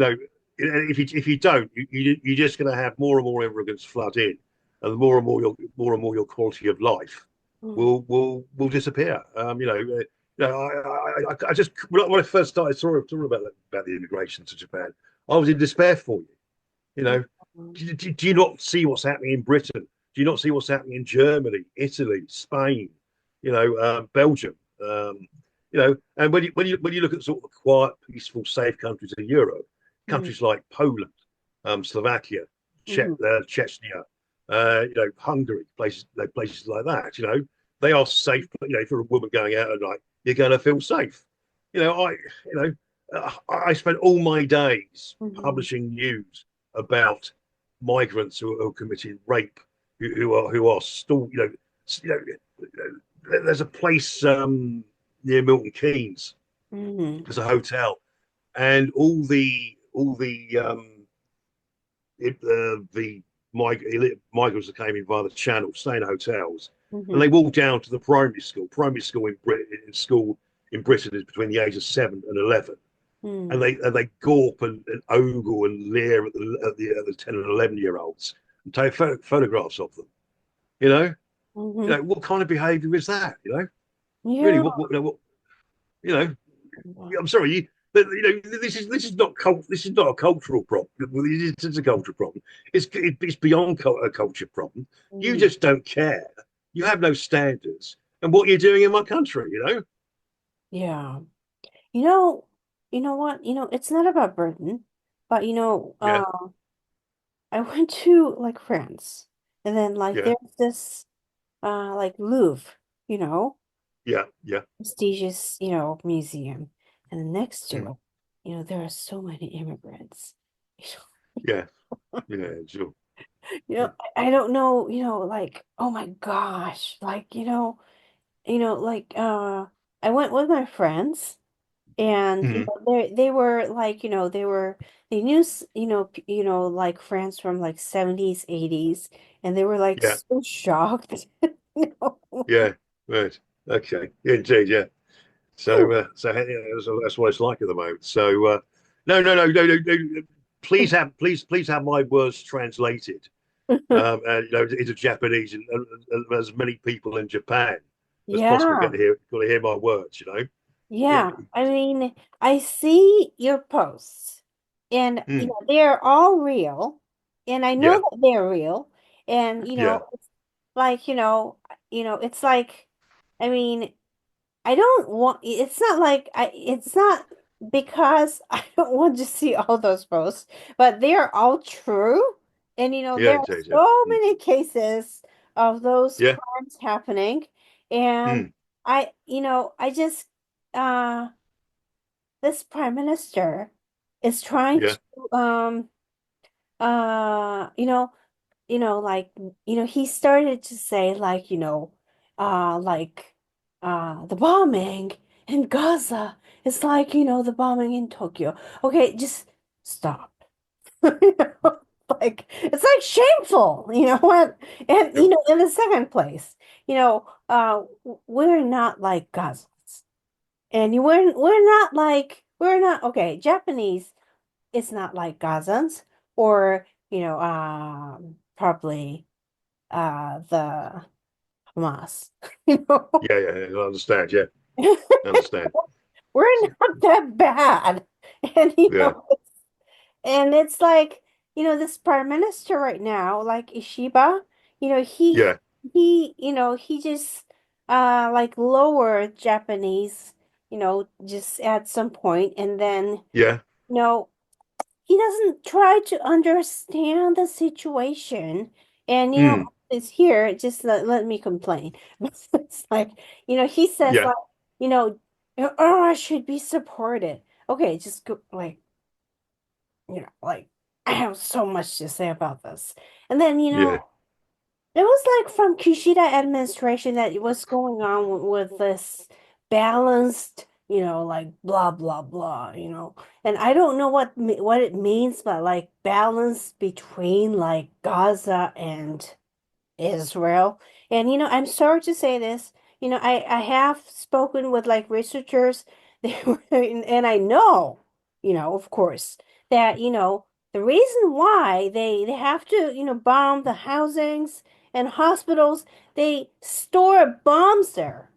if you don't, you're just going to have more and more immigrants flood in, and more and more your quality of life will disappear. I just when I first started talking about the immigration to Japan, I was in despair for you. You know, do you not see what's happening in Britain? Do you not see what's happening in Germany, Italy, Spain? Belgium. And when you look at sort of the quiet, peaceful, safe countries in Europe, Mhm. countries like Poland, Slovakia, Mhm. Chechnya, Hungary, places like that. They are safe. If you're a woman going out at night, you're going to feel safe. You know, I you know I spent all my days Mhm. publishing news about migrants who are committing rape, who are still you there's a place near Milton Keynes. Mhm. There's a hotel, and the migrants that came in via the channel stay in hotels, and they Mhm. walk down to the primary school. Primary school in Britain is between the ages of 7 and 11, and Mhm. they gawp and ogle and leer at the 10 and 11-year olds and take photographs of them. You know, Mhm. what kind of behaviour is that? Really, Yeah. what you know, I'm sorry, this is not this is not a cultural problem. It's a cultural problem. It's beyond a culture problem. You Mhm. just don't care. You have no standards, and what you're doing in my country. Yeah. You know, you know what? It's not about burden, but Yeah, I went to like France, and then like yeah, there's this like Louvre, you know, yeah, yeah, prestigious, museum. And next to mm, it, there are so many immigrants. yeah, yeah, sure. I don't know, like, oh my gosh, like, like I went with my friends and Mm, they were like, they knew like France from like 70s, 80s, and they were like yeah, so shocked. You know? yeah, right, okay, indeed, yeah. So that's what it's like at the moment. So no, no, no, no, no, no. Please have my words translated, into Japanese, and as many people in Japan as possible Yeah. got to hear my words. Yeah, Yeah, I mean, I see your posts and mm, they're all real and I know yeah, that they're real and yeah, it's like, it's like I mean, I don't want it's not like it's not because I don't want to see all those posts, but they're all true and yeah, there are indeed, yeah, so many cases of those yeah, crimes happening and mm, I just uh this prime minister is trying yeah, to like he started to say like like the bombing in Gaza is like the bombing in Tokyo. Okay, just stop. You know, like it's like shameful, what? And sure, in the second place, we're not like Gazans. And we're not okay, Japanese is not like Gazans or probably the Hamas. You know, yeah, yeah, I understand, yeah, I understand, we're not that bad. And yeah, and it's like, this prime minister right now, like Ishiba, you know, he Yeah, he just like lowered Japanese, just at some point, and then, yeah, you know, he doesn't try to understand the situation. And mm, it's here, just let me complain. It's like, he says yeah, like, you know, oh, I should be supported. Okay, just go like, like, I have so much to say about this. And then, yeah, it was like from Kishida administration that what's going on with this balanced, like blah blah blah, And I don't know what it means, but like balance between like Gaza and Israel. And I'm sorry to say this, I have spoken with like researchers, they were, and I know, of course, that the reason why they have to, bomb the housings and hospitals, they store bombs there,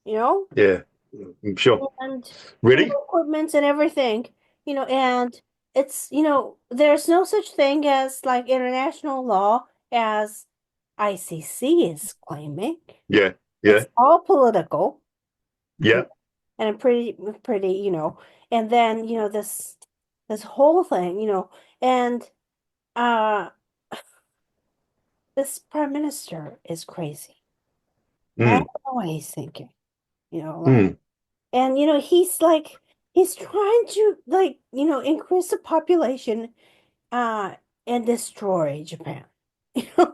you know, yeah. I'm sure. and Really? equipment and everything, and it's, there's no such thing as like international law as ICC is claiming. Yeah, It's yeah, all political, yeah. and pretty, and then, this whole thing, and uh this prime minister is crazy. I don't Mm, know what he's thinking, like, mm. and he's trying to like, increase the population uh and destroy Japan.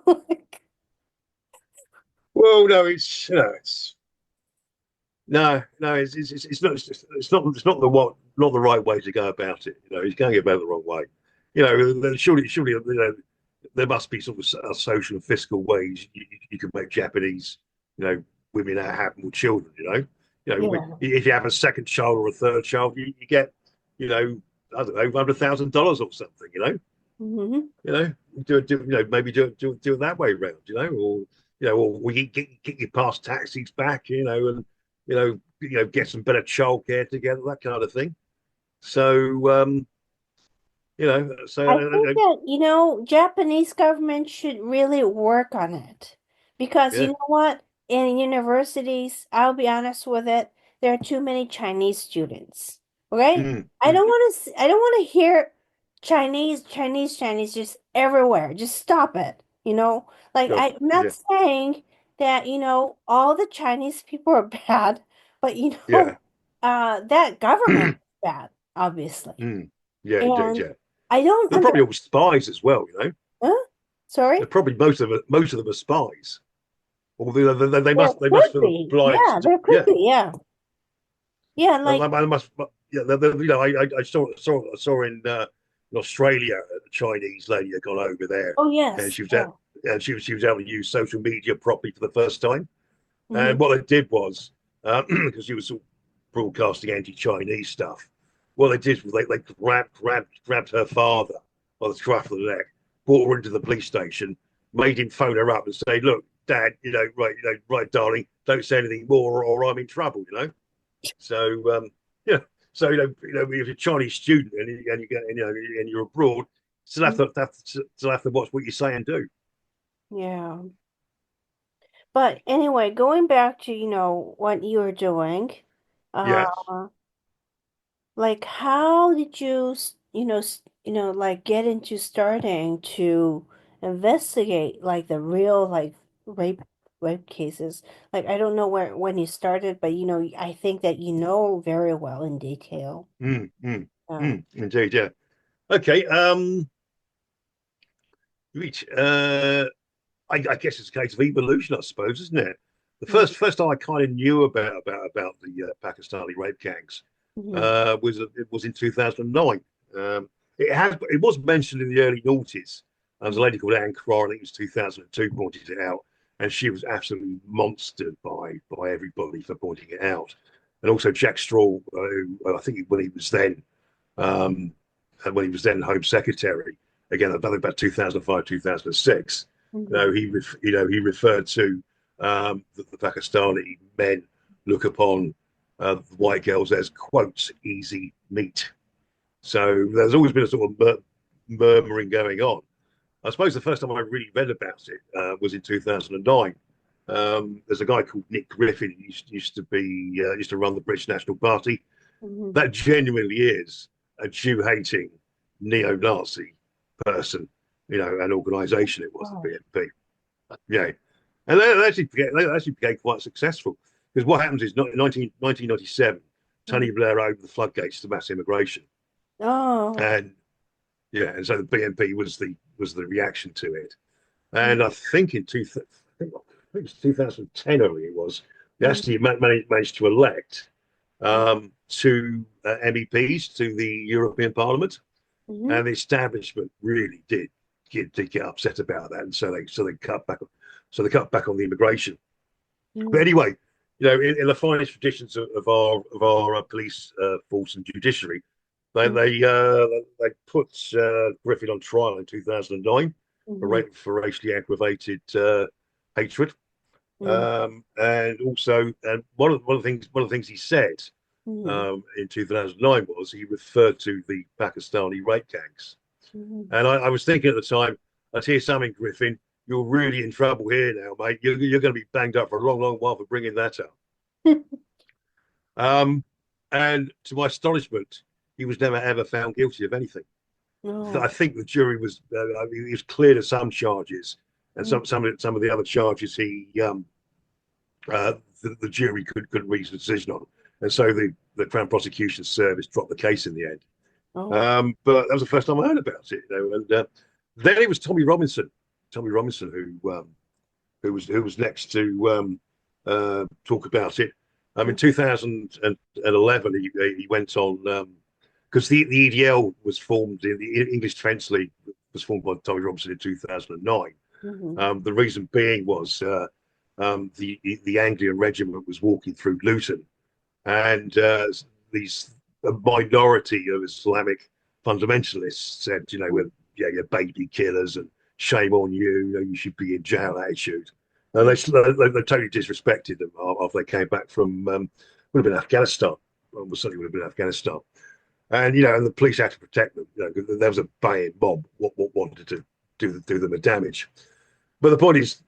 Like, Well, no, it's no, it's not not the right way to go about it. He's going about it the wrong way. Surely, there must be sort of a social and fiscal ways you can make Japanese, you know, women happy with children. yeah. If you have a second child or a third child, you get, you know, I don't know, $100,000 or something. Hmm. You know, maybe do it that way around. Or we get your past taxis back. And get some better childcare together, that kind of thing. So I think that, Japanese government should really work on it. Because you yeah, know what? In universities, I'll be honest with it, there are too many Chinese students. Okay? mm, I mm, don't want to I don't want to hear Chinese, Chinese, Chinese just everywhere. Just stop it. Like, sure, I'm not yeah, saying that, all the Chinese people are bad, but yeah, that government is bad, obviously. mm, yeah, indeed, And yeah. I don't They're under probably all spies as well. huh? Sorry? They're probably most of them are spies. Or they There must they must could feel be. obliged Yeah, to, there could yeah. be. Yeah. Yeah, like, They must, yeah. I saw in Australia a Chinese lady had gone over there, oh and yes. Yeah. she was able to use social media properly for the first time. Hmm. And what they did was, because she was sort of broadcasting anti-Chinese stuff, what they did was they grabbed her father by the scruff of the neck, brought her into the police station, made him phone her up and say, "Look, Dad, right, darling, don't say anything more, or I'm in trouble." So yeah, so if you're a Chinese student and you're abroad, still have to watch what you say and do. Yeah. But anyway, going back to, what you were doing, uh, Yes. like, how did you, like, get into starting to investigate like the real like rape rape cases? Like, I don't know when you started, but I think that you know very well in detail. Mm, mm, Yeah. indeed, yeah. Okay. Reach. I guess it's a case of evolution, I suppose, isn't it? The Mm-hmm. first time I kind of knew about the Pakistani rape gangs Mm-hmm. it was in 2009. It was mentioned in the early noughties. There was a lady called Anne Carr, I think it was 2002, pointed it out, and she was absolutely monstered by everybody for pointing it out. And also Jack Straw, who I think um, when he was then Home Secretary, again about 2005, 2006. Mm-hmm. He referred to the Pakistani men look upon white girls as quotes easy meat. So there's always been a sort of murmuring going on. I suppose the first time I really read about it was in 2009. There's a guy called Nick Griffin who used to run the British National Party. Mm-hmm. That genuinely is a Jew-hating neo-Nazi person, an organisation. It was the Wow. BNP. Yeah, and they actually became quite successful because what happens is in 1997, Mm. Tony Blair opened the floodgates to mass immigration, Oh. and yeah, and so the BNP was the reaction to it. Mm. And I think I think it was 2010 only it was, they Mm. actually managed to elect two MEPs to the European Parliament, Mm-hmm. and the establishment really did get upset about that, and so they cut back on the immigration. But Mm. anyway, in the finest traditions of our police force and judiciary, they Mm. they they put Griffin on trial in 2009 Mm-hmm. for racially aggravated hatred, Mm. and also, and one of the things he said Mm. in 2009 was he referred to the Pakistani rape gangs. Mm. And I was thinking at the time, I'd hear something, Griffin, you're really in trouble here now, mate. You're going to be banged up for a long, long while for bringing that up. Um, and to my astonishment, he was never ever found guilty of anything. I No. think the jury he was cleared of some charges, and Mm. some of the other charges the jury couldn't reach a decision on, and so the Crown Prosecution Service dropped the case in the end. Oh. But that was the first time I heard about it, and then it was Tommy Robinson, who was next to talk about it. In Mm. 2011, he went on because the EDL was formed, the English Defence League was formed by Tommy Robinson in 2009. Mm-hmm. The reason being was the Anglian regiment was walking through Luton, and these a minority of Islamic fundamentalists said, well, yeah, you're baby killers and shame on you. You should be in jail attitude. And they totally disrespected them after they came back from would have been Afghanistan. Almost certainly would have been Afghanistan. And and the police had to protect them. There was a baying mob what wanted to do them a damage. But the point is,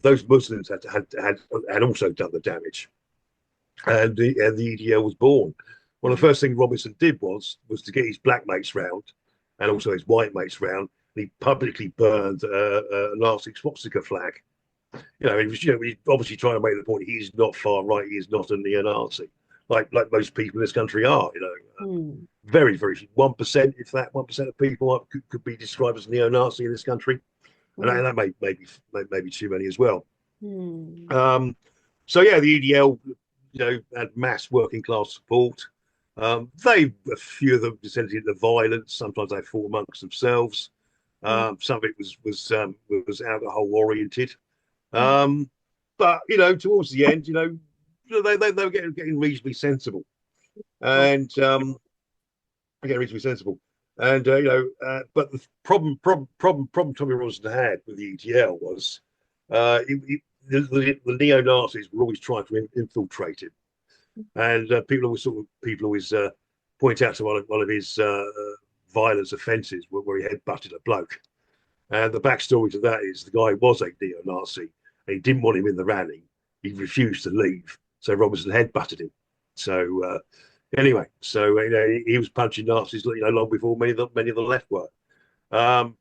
those Muslims had also done the damage, and the EDL was born. One of the first things Robinson did was to get his black mates round, and also his white mates round. And he publicly burned a Nazi swastika flag. He's obviously trying to make the point he's not far right. He is not a neo-Nazi, like most people in this country are. Mm. Very, very 1%, if that 1% of people could be described as neo-Nazi in this country, and Mm. that may be too many as well. Mm. So yeah, the EDL, had mass working class support. A few of them descended into violence. Sometimes they fought amongst themselves. Mm. Some of it was alcohol oriented. Mm. But towards the end, they were getting reasonably sensible, Oh. and getting reasonably sensible. And but the problem Tommy Robinson had with the ETL was the neo Nazis were always trying to infiltrate him, and people always point out to one of his violence offences where he had butted a bloke. And the backstory to that is the guy was a neo-Nazi and he didn't want him in the rally. He refused to leave, so Robinson headbutted him. So anyway, he was punching Nazis long before many of the left were,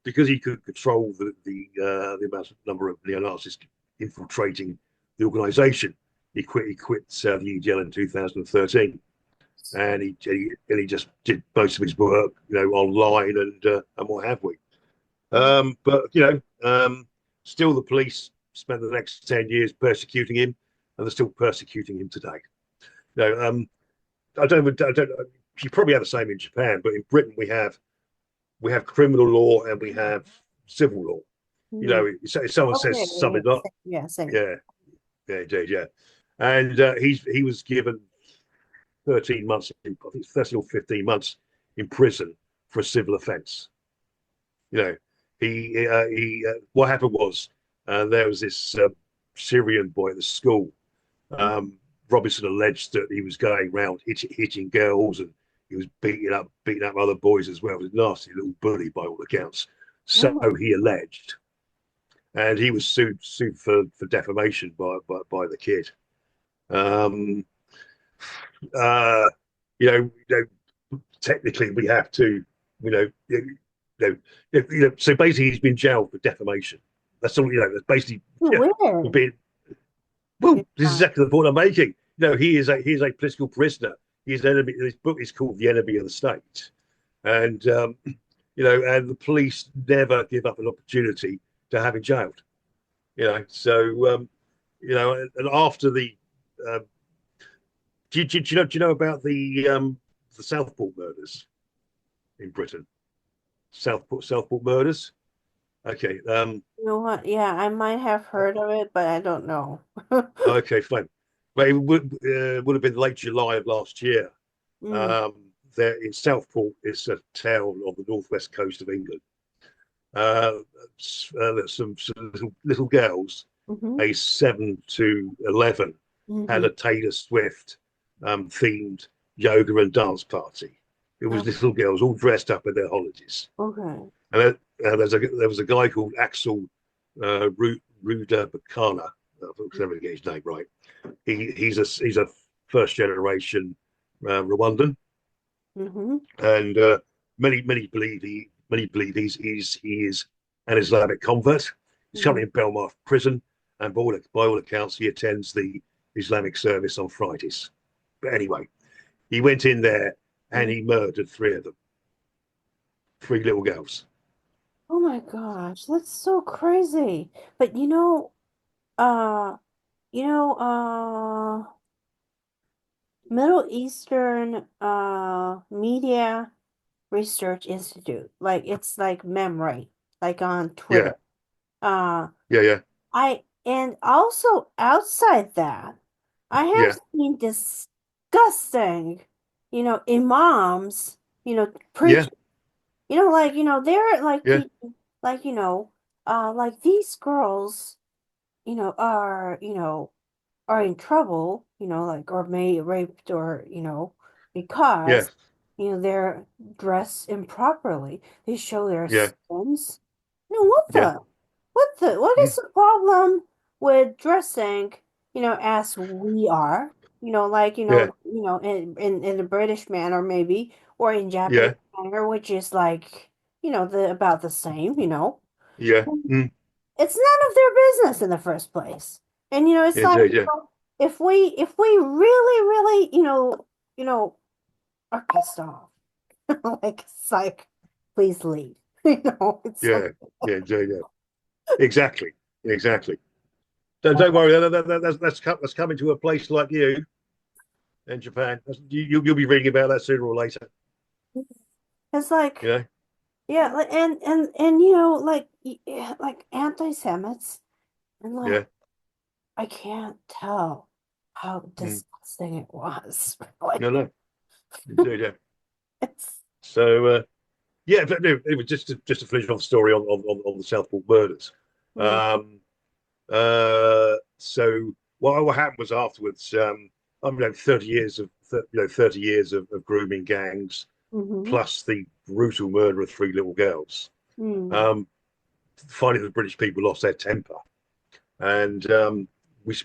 because he could control the number of neo-Nazis infiltrating the organisation. He quit the EDL in 2013, and he just did most of his work online and what have we. Mm. But still the police spent the next 10 years persecuting him, and they're still persecuting him today. I don't. You probably have the same in Japan, but in Britain we have criminal law and we have civil law. Mm. If someone Oh, says yeah, yeah, something not, yeah, same. yeah, yeah, indeed, yeah. And he was given 13 months, I think it's 13 or 15 months in prison for a civil offence. You know, what happened was there was this Syrian boy at the school. Mm. Robinson alleged that he was going around hitting girls and He was beating up other boys as well. He was a nasty little bully by all accounts. Oh So my, he alleged, and he was sued for defamation by the kid. Um, uh, technically we have to, you know, so basically he's been jailed for defamation. That's all, that's basically, for weird. being, well, this is Yeah. exactly the point I'm making. He is a political prisoner. He's an enemy. His book is called The Enemy of the State. And, and the police never give up an opportunity to have him jailed. And after um, do you know about the Southport murders in Britain? Southport murders. Okay. You know what? Yeah, I might have heard of it, but I don't know. Okay. Fine. But it would have been late July of last year. Mm, Um, there in Southport, it's a town on the northwest coast of England. There's some little girls, hmm aged 7 to 11, had hmm a Taylor Swift themed yoga and dance party. It was little girls all dressed up in their holidays. Okay. And there was a guy called Axel Ruda Bakana. I never get his name right. He's a first generation Rwandan, hmm and many believe he is an Islamic convert. He's hmm currently in Belmarsh prison, and by all accounts, he attends the Islamic service on Fridays. But anyway, he went in there and he murdered three of them, three little girls. Oh my gosh, that's so crazy. But uh, you know, Middle Eastern Media Research Institute, like it's like memory, like on Yeah, Twitter. Uh, yeah, yeah, and also outside that, I have yeah, seen disgusting, imams, yeah, preach, they're like yeah, teaching, like, like these girls, are in trouble, like, or may raped, or, yeah, because, they're dressed improperly. They show their yeah, skins. What yeah, what mm, is the problem with dressing, as we are, like, yeah, in a British manner, maybe, or in Japanese yeah, manner, which is like, the about the same, yeah, it's none of their business in the first place. And it's like, indeed, yeah, if we really, really, are pissed off, like it's like, please leave. It's like, yeah, yeah, indeed, yeah, exactly, exactly. Don't worry, that's coming to a place like you in Japan. You'll be reading about that sooner or later. it's You like, know, yeah, like, and like, yeah, like anti-Semites, and like, yeah, I can't tell how mm, disgusting it was. Like, no, no, indeed, yeah. it's, So yeah, but no, it was just to finish off the story on the Southport murders. mm, Um, so what happened was afterwards, I mean, 30 years of grooming gangs, mm-hmm, plus the brutal murder of three little girls. mm, Um, Finally, the British people lost their temper, and we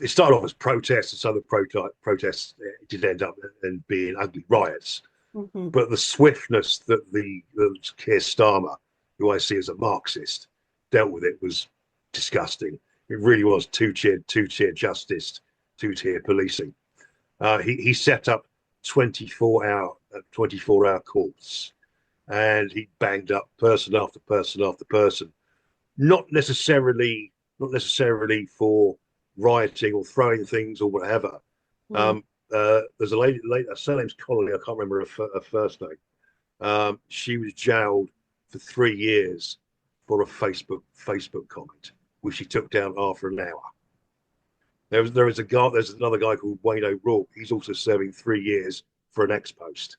it started off as protests, and some of the protests did end up in being ugly riots. mm-hmm, But the swiftness that the Keir Starmer, who I see as a Marxist, dealt with it was disgusting. It really was two-tier justice, two-tier policing. He set up 24-hour courts, and he banged up person after person after person. Not necessarily for rioting or throwing things or whatever. mm. Um, there's a lady, her surname's Connolly. I can't remember her first name. She was jailed for 3 years for a Facebook comment, which she took down after an hour. There's another guy called Wayne O'Rourke. He's also serving 3 years for an ex post.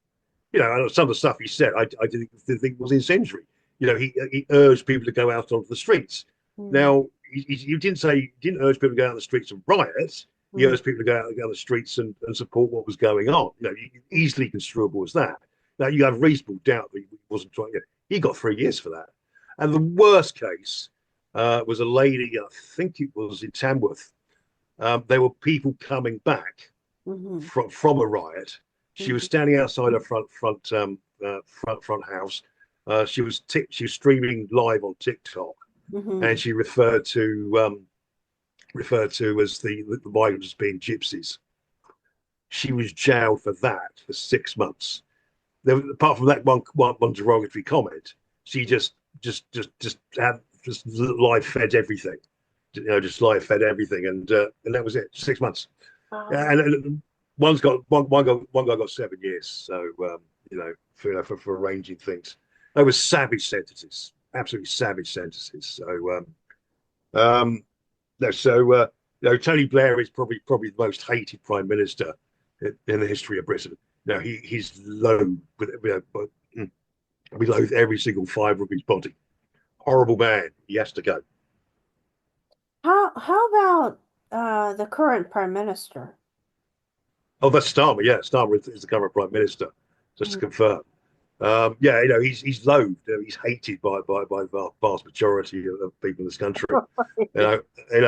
And some of the stuff he said, I didn't think was incendiary. He urged people to go out onto the streets. Mm, Now, he didn't urge people to go out on the streets and riot. he Mm-hmm. urged people to go on the streets and support what was going on. Easily construable as that. Now you have reasonable doubt that he wasn't trying. He got 3 years for that. And the worst case was a lady, I think it was in Tamworth. There were people coming back Mm-hmm. from a riot. She was standing outside her front house. She was streaming live on TikTok, Mm-hmm. and she referred to as the migrants as being gypsies. She was jailed for that for 6 months. Apart from that one derogatory comment, she just had just live fed everything. Just live fed everything, and that was it. 6 months. Yeah, Oh, and one guy got 7 years. So for arranging things, they were savage sentences, absolutely savage sentences. Tony Blair is probably the most hated prime minister in the history of Britain. He's low we loathe every single fibre of his body. Horrible man. He has to go. how about the current prime minister? Oh, that's Starmer. Yeah, Starmer is the current prime minister. Just to Mm. confirm. He's loathed. He's hated by the vast majority of people in this country. You know, you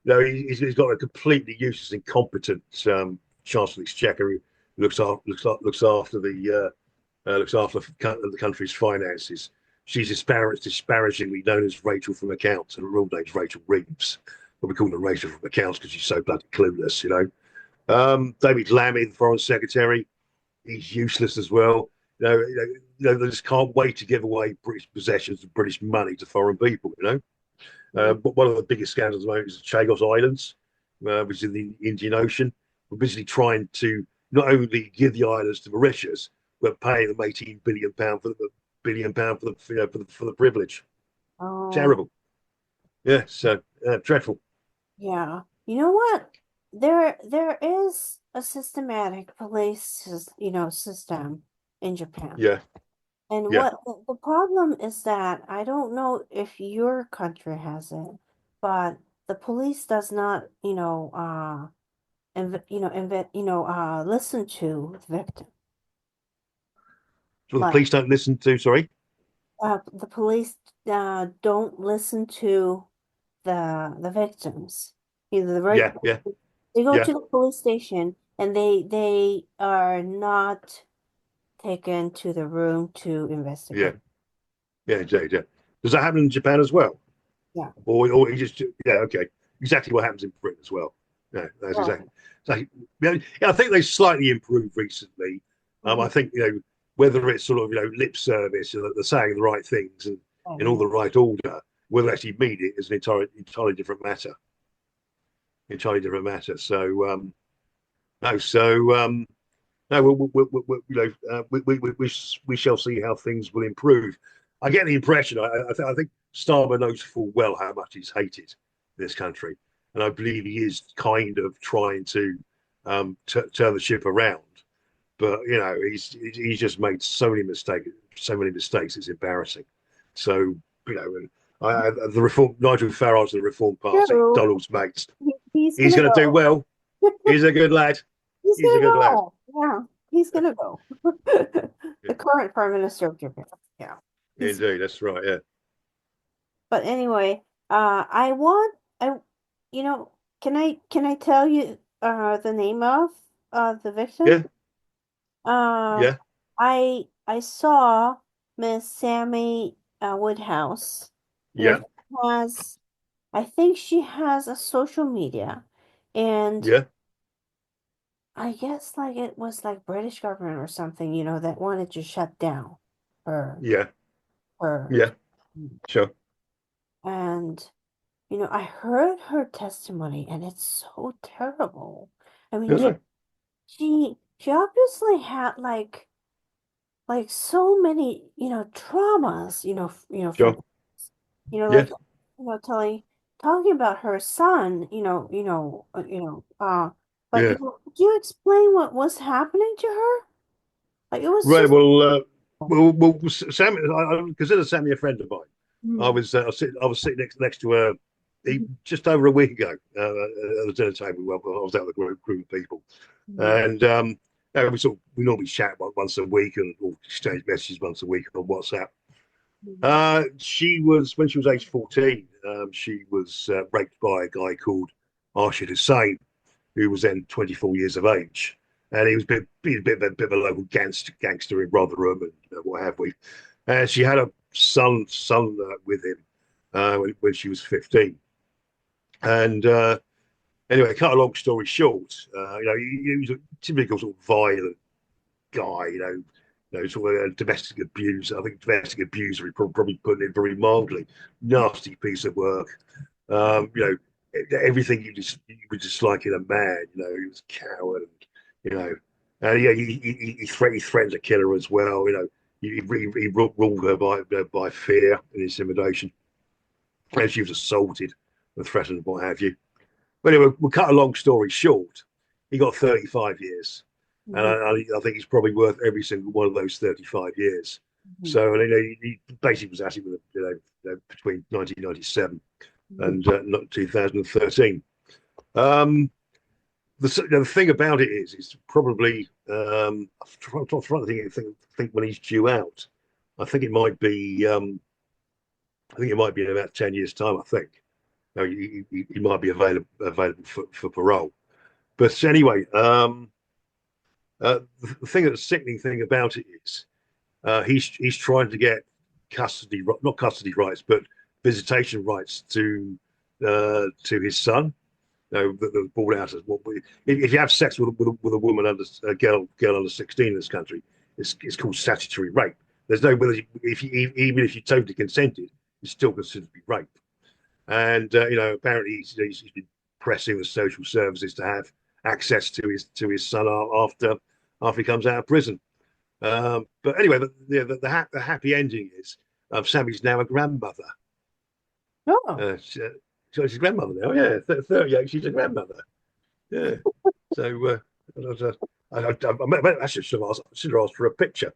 know, he's got a completely useless, incompetent Chancellor of the Exchequer who looks after the country's finances. She's disparagingly known as Rachel from Accounts, and her real name's Rachel Reeves. But we call her Rachel from Accounts because she's so bloody clueless. David Lammy, the Foreign Secretary, he's useless as well. They just can't wait to give away British possessions and. British money to foreign people. But one of the biggest scandals at the moment is the Chagos Islands, which is in the Indian Ocean. We're basically trying to not only give the islands to Mauritius, but paying them £18 billion for the privilege. Oh, Terrible. Yeah, so dreadful. yeah. You know what? There is a systematic police, system in Japan. Yeah, And yeah, what the problem is that I don't know if your country has it, but the police does not, listen to the victim. so the Like, police don't listen to. Sorry. the police don't listen to the victims. Yeah, yeah, They go yeah, to the police station and they are not taken to the room to yeah, investigate. yeah, yeah. Does that happen in Japan as well? Yeah. Or you just yeah, okay, exactly what happens in Britain as well. Yeah, that's Well, exactly. Yeah, I think they slightly improved recently. I mhm. think whether it's sort of lip service and that they're saying the right things and in all Yeah. the right order, whether they actually mean it is an entirely different matter. Entirely different matter. So no, so no, we shall see how things will improve. I get the impression. I think Starmer knows full well how much he's hated in this country, and I believe he is kind of trying to turn the ship around. But he's just made so many mistakes. It's embarrassing. So the reform Nigel Farage, the Reform Party, True. Donald's mate. He's He's gonna going to do go. well. He's a good lad. He's He's a gonna good lad. go. Yeah, he's gonna go. Yeah, The current prime minister of Japan. Yeah. He's indeed, that's right. Yeah, But anyway, I want I you know, can I tell you the name of the victim? yeah, Uh yeah, I saw Miss Sammy Woodhouse, and yeah, has I think she has a social media, and yeah, I guess like it was like British government or something, that wanted to shut down her yeah, her yeah. Sure. and I heard her testimony and it's so terrible. I mean, Yeah, she obviously had like so many, traumas, from sure. Yeah, like talking about her son, but yeah. could you explain what was happening to her? Like it was Right. just Sam. I consider Sammy a friend of mine. I Mm, was sitting next to her just over a week ago at the dinner table. Well, I was out with a group of people, Mhm. and we normally chat once a week and or exchange messages once a week on WhatsApp. Mhm. She was when she was age 14. She was raped by a guy called Arshid Hussain, who was then 24 years of age, and he was a bit of a local gangster in Rotherham and what have we. And she had a son with him when she was 15. And anyway, cut a long story short, he was a typical sort of violent guy, sort of domestic abuse. I think domestic abuse, we probably put it very mildly. Nasty piece of work. Everything you would dislike in a man. He was a coward, and yeah, he threatened to kill her as well. He ruled her by fear and intimidation, and she was assaulted and threatened, what have you. But anyway, we'll cut a long story short. He got 35 years. And Mhm. I think he's probably worth every single one of those 35 years. Mhm. So he basically was actually with, between 1997 Mhm. and 2013. Um, the thing about it is probably I'm trying to think when he's due out. I think it might be in about 10 years' time. I think he might be available for parole. But anyway, the sickening thing about it is he's trying to get not custody rights, but visitation rights to his son. That was brought out as if you have sex with a woman a girl under 16 in this country, it's called statutory rape. There's no whether if you, even if you totally consented, it's still considered to be rape. And apparently he's been pressing the social services to have access to his son after he comes out of prison. But anyway, the happy ending is Sammy's now a grandmother. Oh, So she's a grandmother now. Yeah, 38. She's a grandmother. Yeah. So I should have asked for a picture.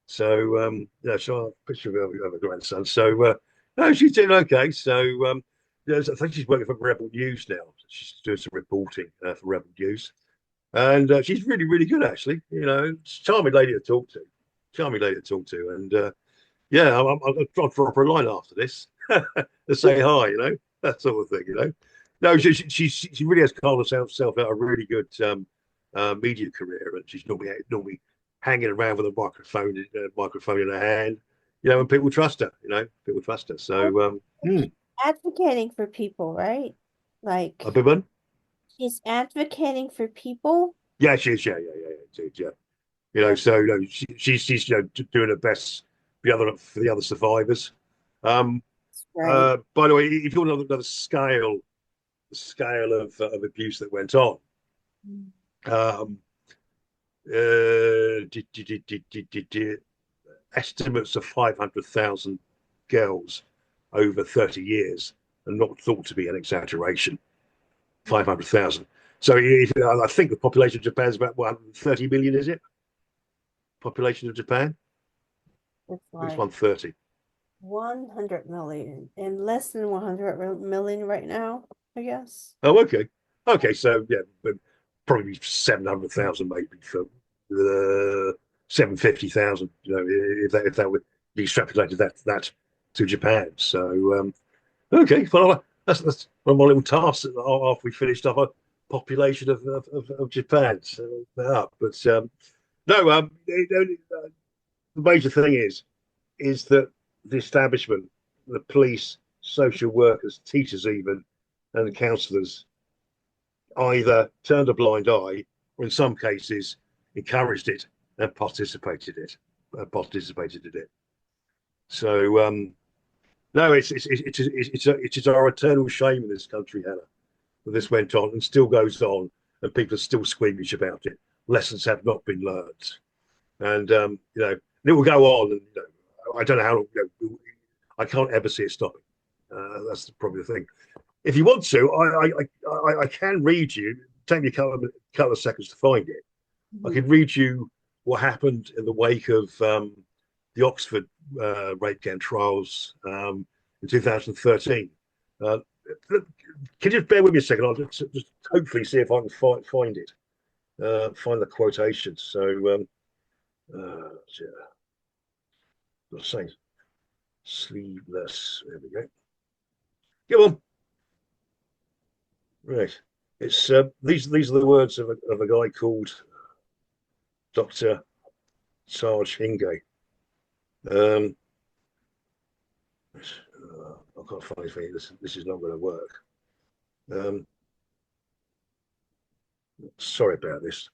So so a picture of a grandson. So no, she's doing okay. So I think she's working for Rebel News now. She's doing some reporting for Rebel News, and she's really, really good actually. Charming lady to talk to. Charming lady to talk to, and yeah, I'll drop her a line after this to say hi. That sort of thing. No, she really has carved herself out a really good media career, and she's normally hanging around with a microphone in her hand. And people trust her. People trust her. So she's advocating for people, right? a Like big one. she's advocating for people. Yeah, she is. Yeah. That's So she's doing her best for the other survivors. Um, right. by the way, if you want another the scale of abuse that went on, um, estimates of 500,000 girls over 30 years are not thought to be an exaggeration. 500,000. So I think the population of Japan is about 130 million, is it? Population of Japan? It's I think it's like 130. 100 million and less than 100 million right now, I guess. Oh, okay. Okay, so yeah, but probably 700,000 maybe for 750,000, if that would be extrapolated that to Japan. So okay, well that's one of my little tasks after we finished off a population of Japan. So but no, the major thing is that the establishment, the police, social workers, teachers even, and the counsellors either turned a blind eye or in some cases encouraged it and participated in it. So no, it's our eternal shame in this country, Hannah, that this went on and still goes on, and people are still squeamish about it. Lessons have not been learned, and it will go on. And I don't know how long. I can't ever see it stopping. That's probably the thing. If you want to, I can read you. Take me a couple of seconds to find it. I Mhm. can read you what happened in the wake of the Oxford rape gang trials in 2013. Uh, Can you just bear with me a second? I'll just hopefully see if I can find it, find the quotations. So, yeah, I'm saying sleeveless. There we go. Come on, right. It's these are the words of a guy called Dr. Sarge Hingay. Um, I can't find anything. This is not going to work. Um, sorry about this.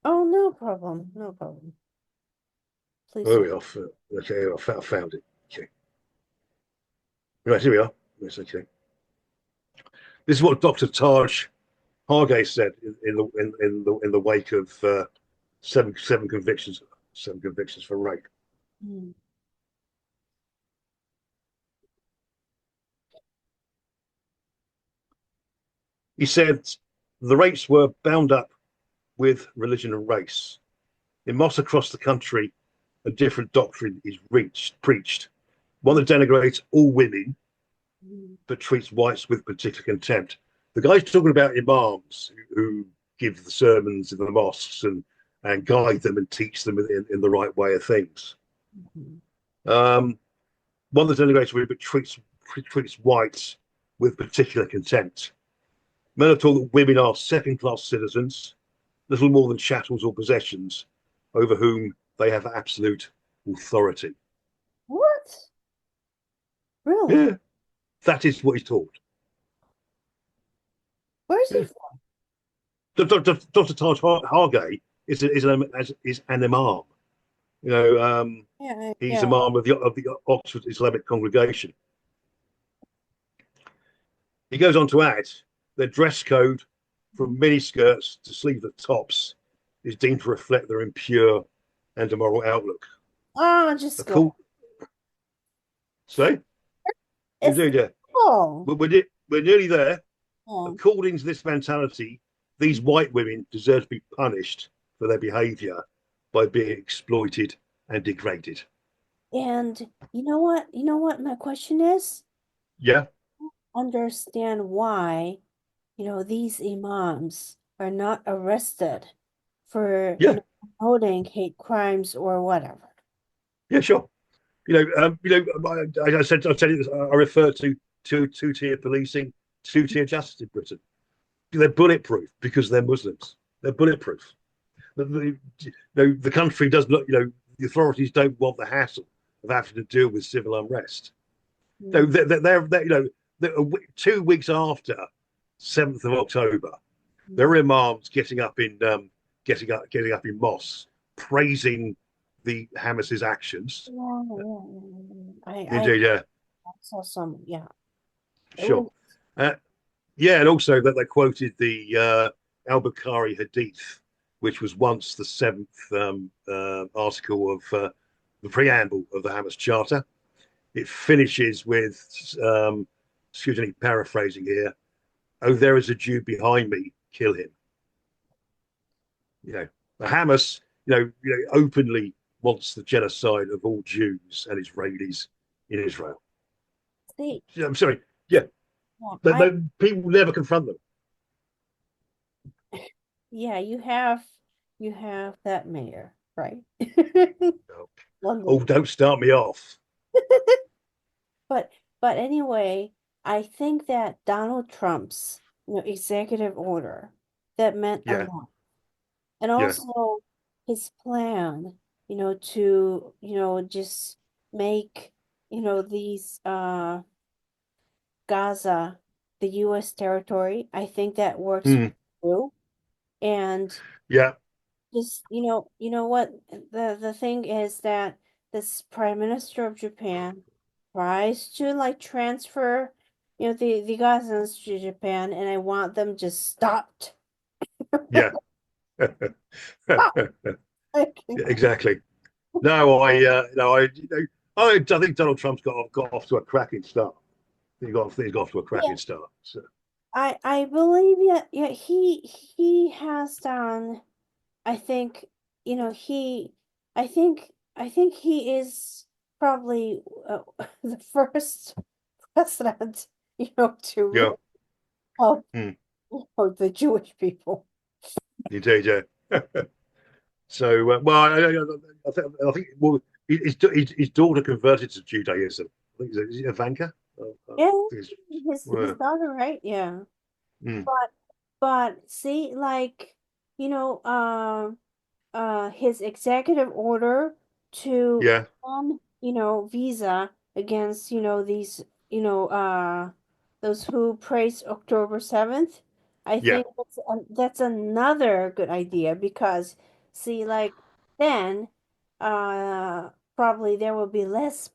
Oh, no problem. No problem. Please There hold. we are. Okay, I found it. Okay. Right, here we are. Yes, okay. This is what Dr. Taj Hargay said in the wake of seven convictions for rape. Mm. He said the rapes were bound up with religion and race. In mosques across the country, a different doctrine is preached, one that denigrates all women Mm. but treats whites with particular contempt. The guy's talking about imams who give the sermons in the mosques and guide them and teach them in the right way of things. Mhm. One that denigrates women but treats whites with particular contempt. Men are taught that women are second-class citizens, little more than chattels or possessions, over whom they have absolute authority. What? Really? Yeah, that is what he's taught. Where is he Yeah. from? Dr. Taj Hargay is an imam. You know, Yeah, he's yeah. imam of the Oxford Islamic congregation. He goes on to add their dress code, from miniskirts to sleeveless tops, is deemed to reflect their impure and immoral outlook. Oh, just go. Cool. Say, It's indeed, yeah. cool. We're nearly there. Yeah. According to this mentality, these white women deserve to be punished for their behavior by being exploited and degraded. And you know what? You know what my question is? Yeah, Understand why, these imams are not arrested for, yeah, promoting hate crimes or whatever. yeah, sure. I refer to two-tier policing, two-tier justice in Britain. They're bulletproof because they're Muslims. They're bulletproof. The country does not, the authorities don't want the hassle of having to deal with civil unrest. No, Mm, they're 2 weeks after 7th of October, there are mm. imams getting up in mosques, praising the Hamas's actions. Yeah, yeah, yeah. I Indeed, yeah, saw some, yeah. It sure. was, Uh, yeah, and also that they quoted the Al-Bukhari Hadith, which was once the seventh article of the preamble of the Hamas Charter. It finishes with, excuse me, paraphrasing here, "Oh, there is a Jew behind me, kill him." You know, the Hamas, openly wants the genocide of all Jews and Israelis in Israel. see, I'm sorry, yeah, yeah, but people never confront them. yeah, you have that mayor, right? Oh, London. don't start me off. But anyway, I think that Donald Trump's, executive order that meant a Yeah, lot. And yeah, also his plan, to, just make, these Gaza the US territory. I think that works mm, through. And yeah, just, what the thing is that this Prime Minister of Japan tries to like transfer, the Gazans to Japan, and I want them just stopped. yeah. Stop. Like, Exactly. No, I think Donald Trump's got off to a cracking start. He got off to a yeah, cracking start. So, I believe, yeah, yeah, he has done. I think, he, I think he is probably the first president, to Yeah. really help Mm. the Jewish people. Indeed, yeah. So, well, I think well, his daughter converted to Judaism. I think is it Ivanka? Yeah, His, his well, daughter, right? Yeah. mm, But see, like, you know, his executive order to yeah, ban, visa against, these, those who praise October 7th. I yeah. think that's another good idea because, see, like, then, probably there will be less,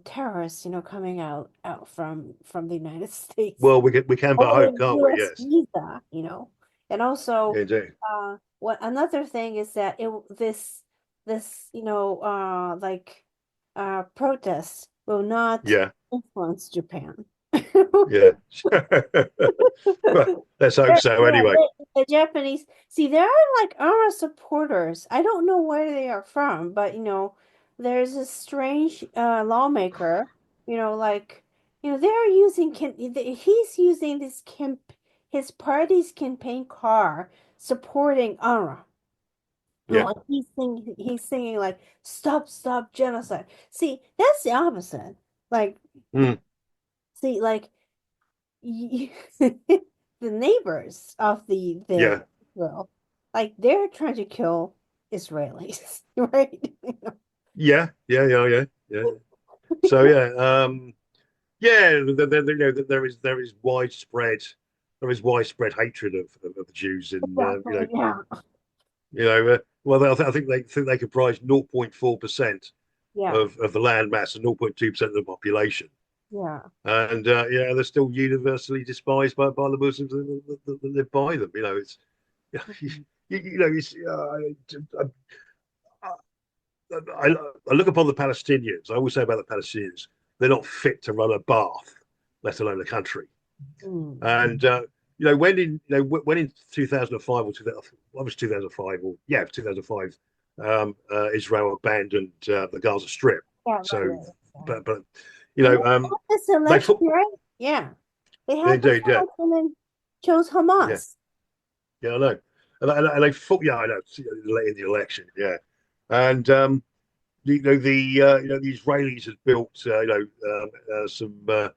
terrorists, coming out from the United States Well, we can but or hope, a can't we? US Yes, visa, and yeah, also, indeed. what another thing is that this like protests will not Yeah, influence Japan. yeah. Well, let's hope so. Anyway, The Japanese, see, there are like ARA supporters. I don't know where they are from, but there's a strange lawmaker, like they're using he's using his party's campaign car supporting ARA. yeah, Like he's singing like stop genocide. See, that's the opposite. Like mm, see, like y- the neighbors of the yeah, Israel, like they're trying to kill Israelis, right? yeah. So yeah, yeah. There is widespread hatred of the Jews in Exactly. Yeah. well, I think they comprise 0.4% Yeah. of the land mass and 0.2% of the population. Yeah. And they're still universally despised by the Muslims that live by them. It's Mhm. it's I look upon the Palestinians. I always say about the Palestinians, they're not fit to run a bath, let alone a country. Mm. And when in 2005 or 2000, what was 2005 or yeah 2005, Israel abandoned the Gaza Strip. Yeah, right, So, right. Yeah. but And they had this they election, fought. right? Yeah. They had this Indeed, yeah, election and chose yeah, Hamas. yeah. I know, and they fought. Yeah, I know. In the election, yeah, and the Israelis had built some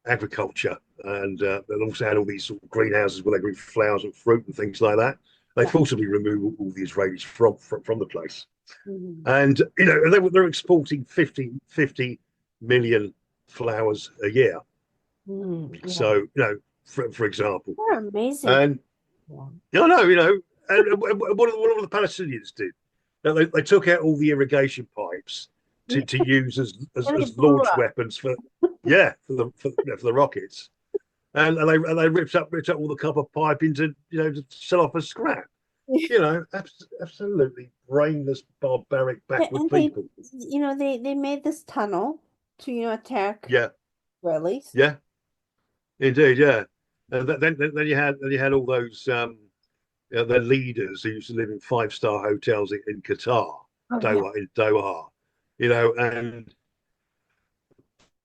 agriculture and also had all these sort of greenhouses where they grew flowers and fruit and things like that. They Yeah. forcibly removed all the Israelis from the place, Mhm. and they're exporting 50 million flowers a year. Yeah. So for example, They're amazing and people. and what the Palestinians did. They took out all the irrigation pipes Yeah. to use And they as blew launch up. weapons for the rockets, and they ripped up all the copper piping to sell off as scrap. Absolutely brainless, barbaric, Yeah, backward and they, people. they made this tunnel to, attack Yeah, Israelis. yeah, indeed, yeah. And then you had all those the leaders who used to live in five-star hotels in Qatar, Oh yeah. Doha, and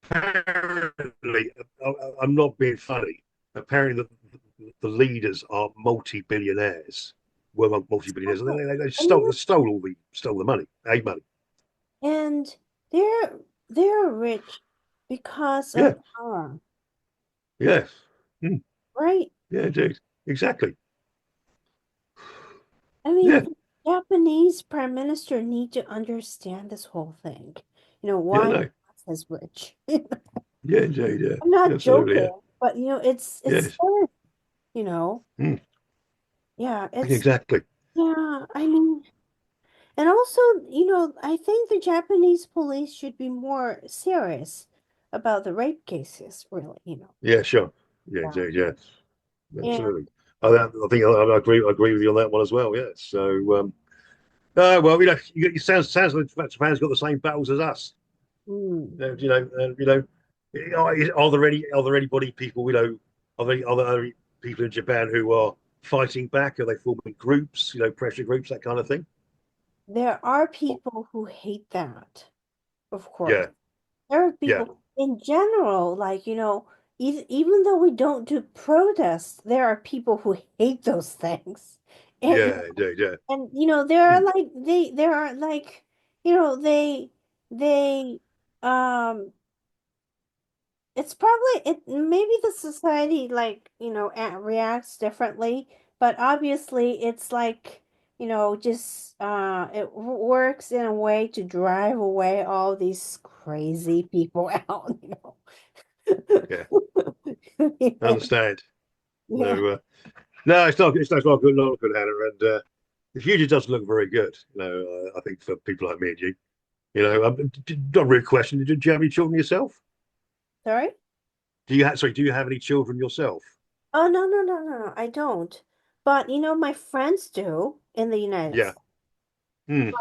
apparently, I'm not being funny. Apparently, the leaders are multi-billionaires. Well, multi-billionaires. They I mean, stole the money, aid money. and they're rich because Yeah, of power, yeah, mm, right? yeah, indeed, exactly. I mean, Yeah, the Japanese prime minister need to understand this whole thing. yeah, Why no, is rich. yeah, indeed, yeah, I'm not absolutely, yeah, joking, but it's yes, fair, you know. mm, Yeah, it's exactly. yeah, I mean, and also, I think the Japanese police should be more serious about the rape cases, really, Yeah, sure. Yeah, Yeah. indeed, yeah, And absolutely. I think I agree with you on that one as well. Yeah. So, well, it sounds like Japan's got the same battles as us. mm, Are there anybody people are there people in Japan who are fighting back? Are they forming groups? Pressure groups, that kind of thing. there are people who hate that, of course. Yeah, There are yeah, people in general, like, even though we don't do protests, there are people who hate those things. And Yeah, indeed, yeah. there are Mm, like there are like, you know, they um it's probably it maybe the society like, reacts differently, but obviously it's like, just it works in a way to drive away all these crazy people out, yeah, I Yeah. understand. Yeah. No, no, it's not good, not good, Hannah. And the future doesn't look very good. I think for people like me and you, not a real question. Do you have any children yourself? Sorry? Do you have any children yourself? Oh, no, no, no, no, no, I don't. But my friends do in the United Yeah. States. Mm,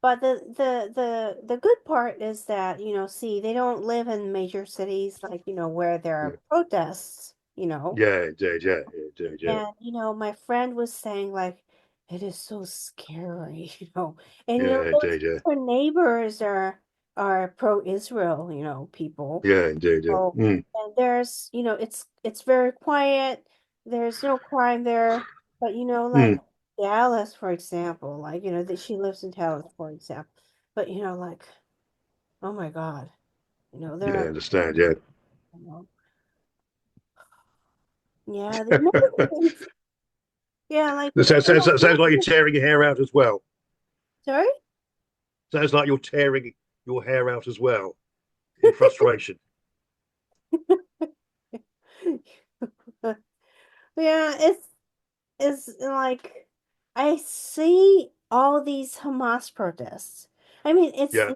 But the good part is that, see, they don't live in major cities like, where there yeah. are protests. Yeah, indeed, yeah, indeed, yeah. And, my friend was saying like, it is so scary, And, Yeah, those indeed, yeah. her neighbors are pro-Israel, people. Yeah, indeed, yeah. So, Mm, and it's very quiet. There's no crime there. But like mm. Dallas, for example, like that she lives in Dallas, for example. But like, oh my God, Yeah, I there, understand, yeah. you know, yeah, there's many things. Yeah, like Sounds like you're tearing your hair out as well. sorry. Sounds like you're tearing your hair out as well in frustration. Yeah, it's like I see all these Hamas protests. I mean, Yeah,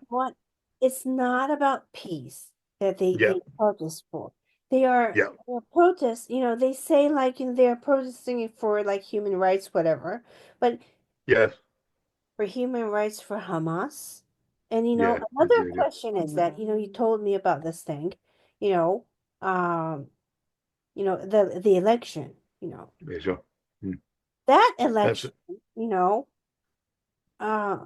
it's not about peace that yeah, they protest for. They're protests, they say like they're protesting it for like human rights, whatever, but yeah, for human rights for Hamas. And yeah, another question is that, you told me about this thing, you know, um, the election, yeah, sure. Mm. that That's election, you know, uh,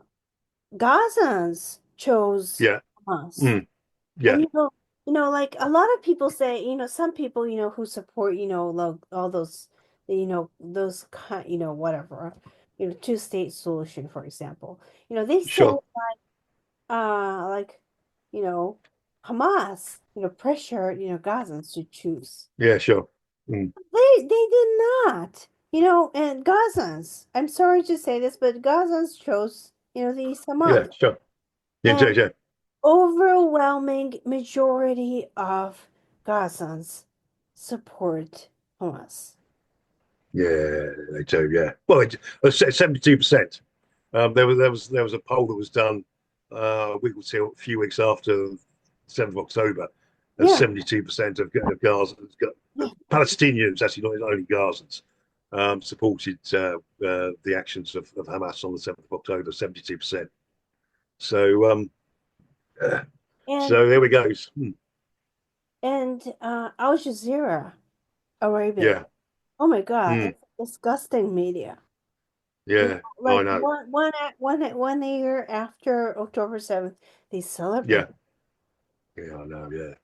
Gazans chose yeah, Hamas. mm, And yeah, like a lot of people say, some people, who support, all those, whatever, two-state solution, for example. They say sure. like, you know, Hamas, pressure, Gazans to choose. Yeah, sure. Mm. They did not. And Gazans, I'm sorry to say this, but Gazans chose, these Yeah, Hamas. sure. Yeah, And yeah, overwhelming majority of Gazans support Hamas. yeah, they do. Yeah. Well, 72%. There was a poll that was done a week or two, a few weeks after the 7th of October, and Yeah, 72% of Gaza, Palestinians, actually not only Gazans, supported the actions of Hamas on the 7th of October. 72%. So uh, and so there we go. Al Jazeera Arabia. Yeah. Oh my God, Mm, it's disgusting media. yeah. I Like know. one year after October 7th, they Yeah. celebrate. Yeah. I know.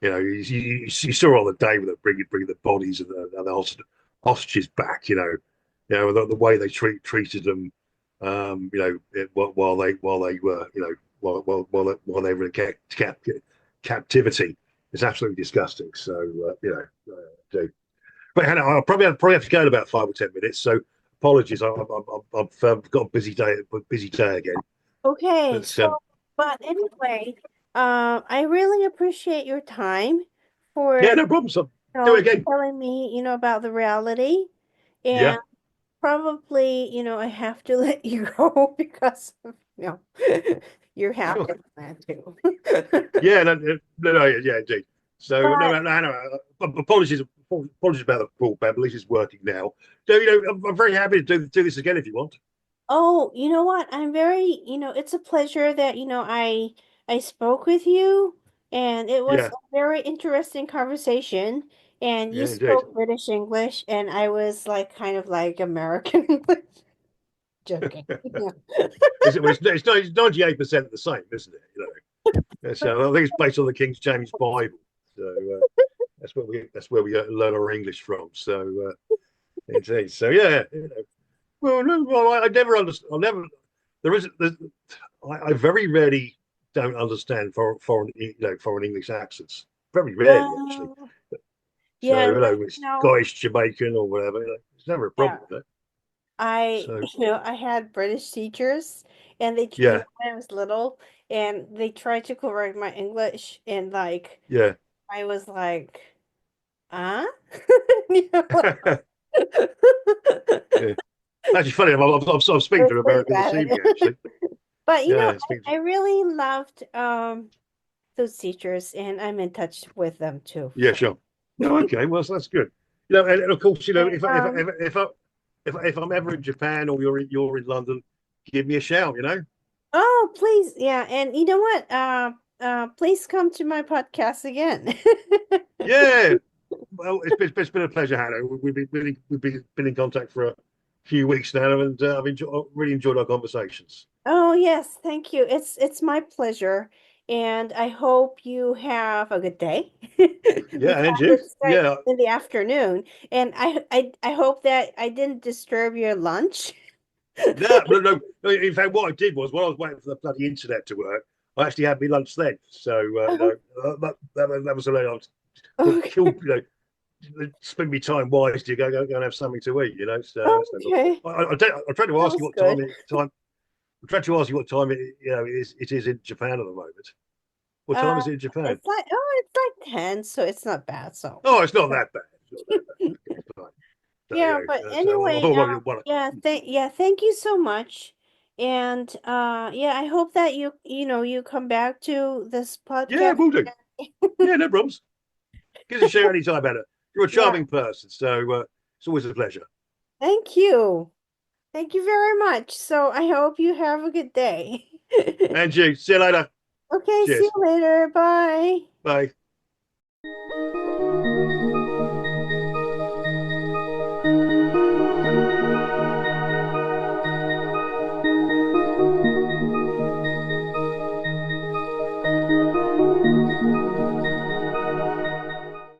Yeah. You saw on the day when they bring the bodies and the hostages back. The way they treated them. While they were, while they were in captivity, it's absolutely disgusting. So, do. But Hannah, I'll probably have to go in about 5 or 10 minutes. So, apologies. I've got a busy day again. Okay, But so but anyway, I really appreciate your time for yeah, no problem. So, do it again. telling me, about the reality. And Yeah. probably, I have to let you go because of, you have Sure. to plan to. Yeah, no, yeah, indeed. So But no. Apologies about the broadband, but at least it's working now. So I'm very happy to do this again if you want. oh, you know what? I'm very, it's a pleasure that, I spoke with you, and it was Yeah, a very interesting conversation. And you yeah, indeed. spoke British English, and I was like kind of like American English. Joking. Yeah. It's 98% the same, isn't it? So I think it's based on the King James Bible. So That's where we learn our English from. So indeed. So yeah. Well, no, well, I never understand. I never. There is. I very rarely don't understand foreign English accents. Very rarely, actually. Oh, So yeah, it's Scottish, Jamaican, or whatever. It's never a yeah. problem with it. I, So I had British teachers, and yeah, when I was little, and they tried to correct my English, and like, yeah. I was like, huh? You know, Yeah. Actually, funny. I'm it speaking was to an pretty American this bad. evening. Actually, But yeah. Speaking I really loved those teachers, and I'm in touch with them too. yeah, So, sure. No, okay. Well, so that's good. And of course, and, if I'm ever in Japan or you're in London, give me a shout. oh, please, yeah, and you know what? Please come to my podcast again. Yeah. Well, it's been a pleasure, Hannah. We've been in contact for a few weeks now, and really enjoyed our conversations. Oh, yes, thank you. It's my pleasure, and I hope you have a good day Yeah, because and you. it's like Yeah. in the afternoon, and I hope that I didn't disturb your lunch. No, no, no. In fact, what I did was while I was waiting for the bloody internet to work, I actually had my lunch then. So that was a lot. Kill, Okay. spend my time wisely. Go and have something to eat. So that's no problem. Okay. I tried to That ask you was what good. time. I tried to ask you what time it is in Japan at the moment. What Uh, time is it in Japan? it's like 10, so it's not bad. So, Oh, it's not that bad. It's not that bad. Okay, it's fine. So yeah, but so I anyway, thought maybe one. thank you so much. And yeah, I hope that you come back to this Yeah, podcast. we'll do. Yeah, no problems. Give us a shout anytime about it. You're a Yeah, charming person, so it's always a pleasure. thank you. Thank you very much. So I hope you have a good day. And you, see you later. Okay, see you Cheers. later. Bye. Bye.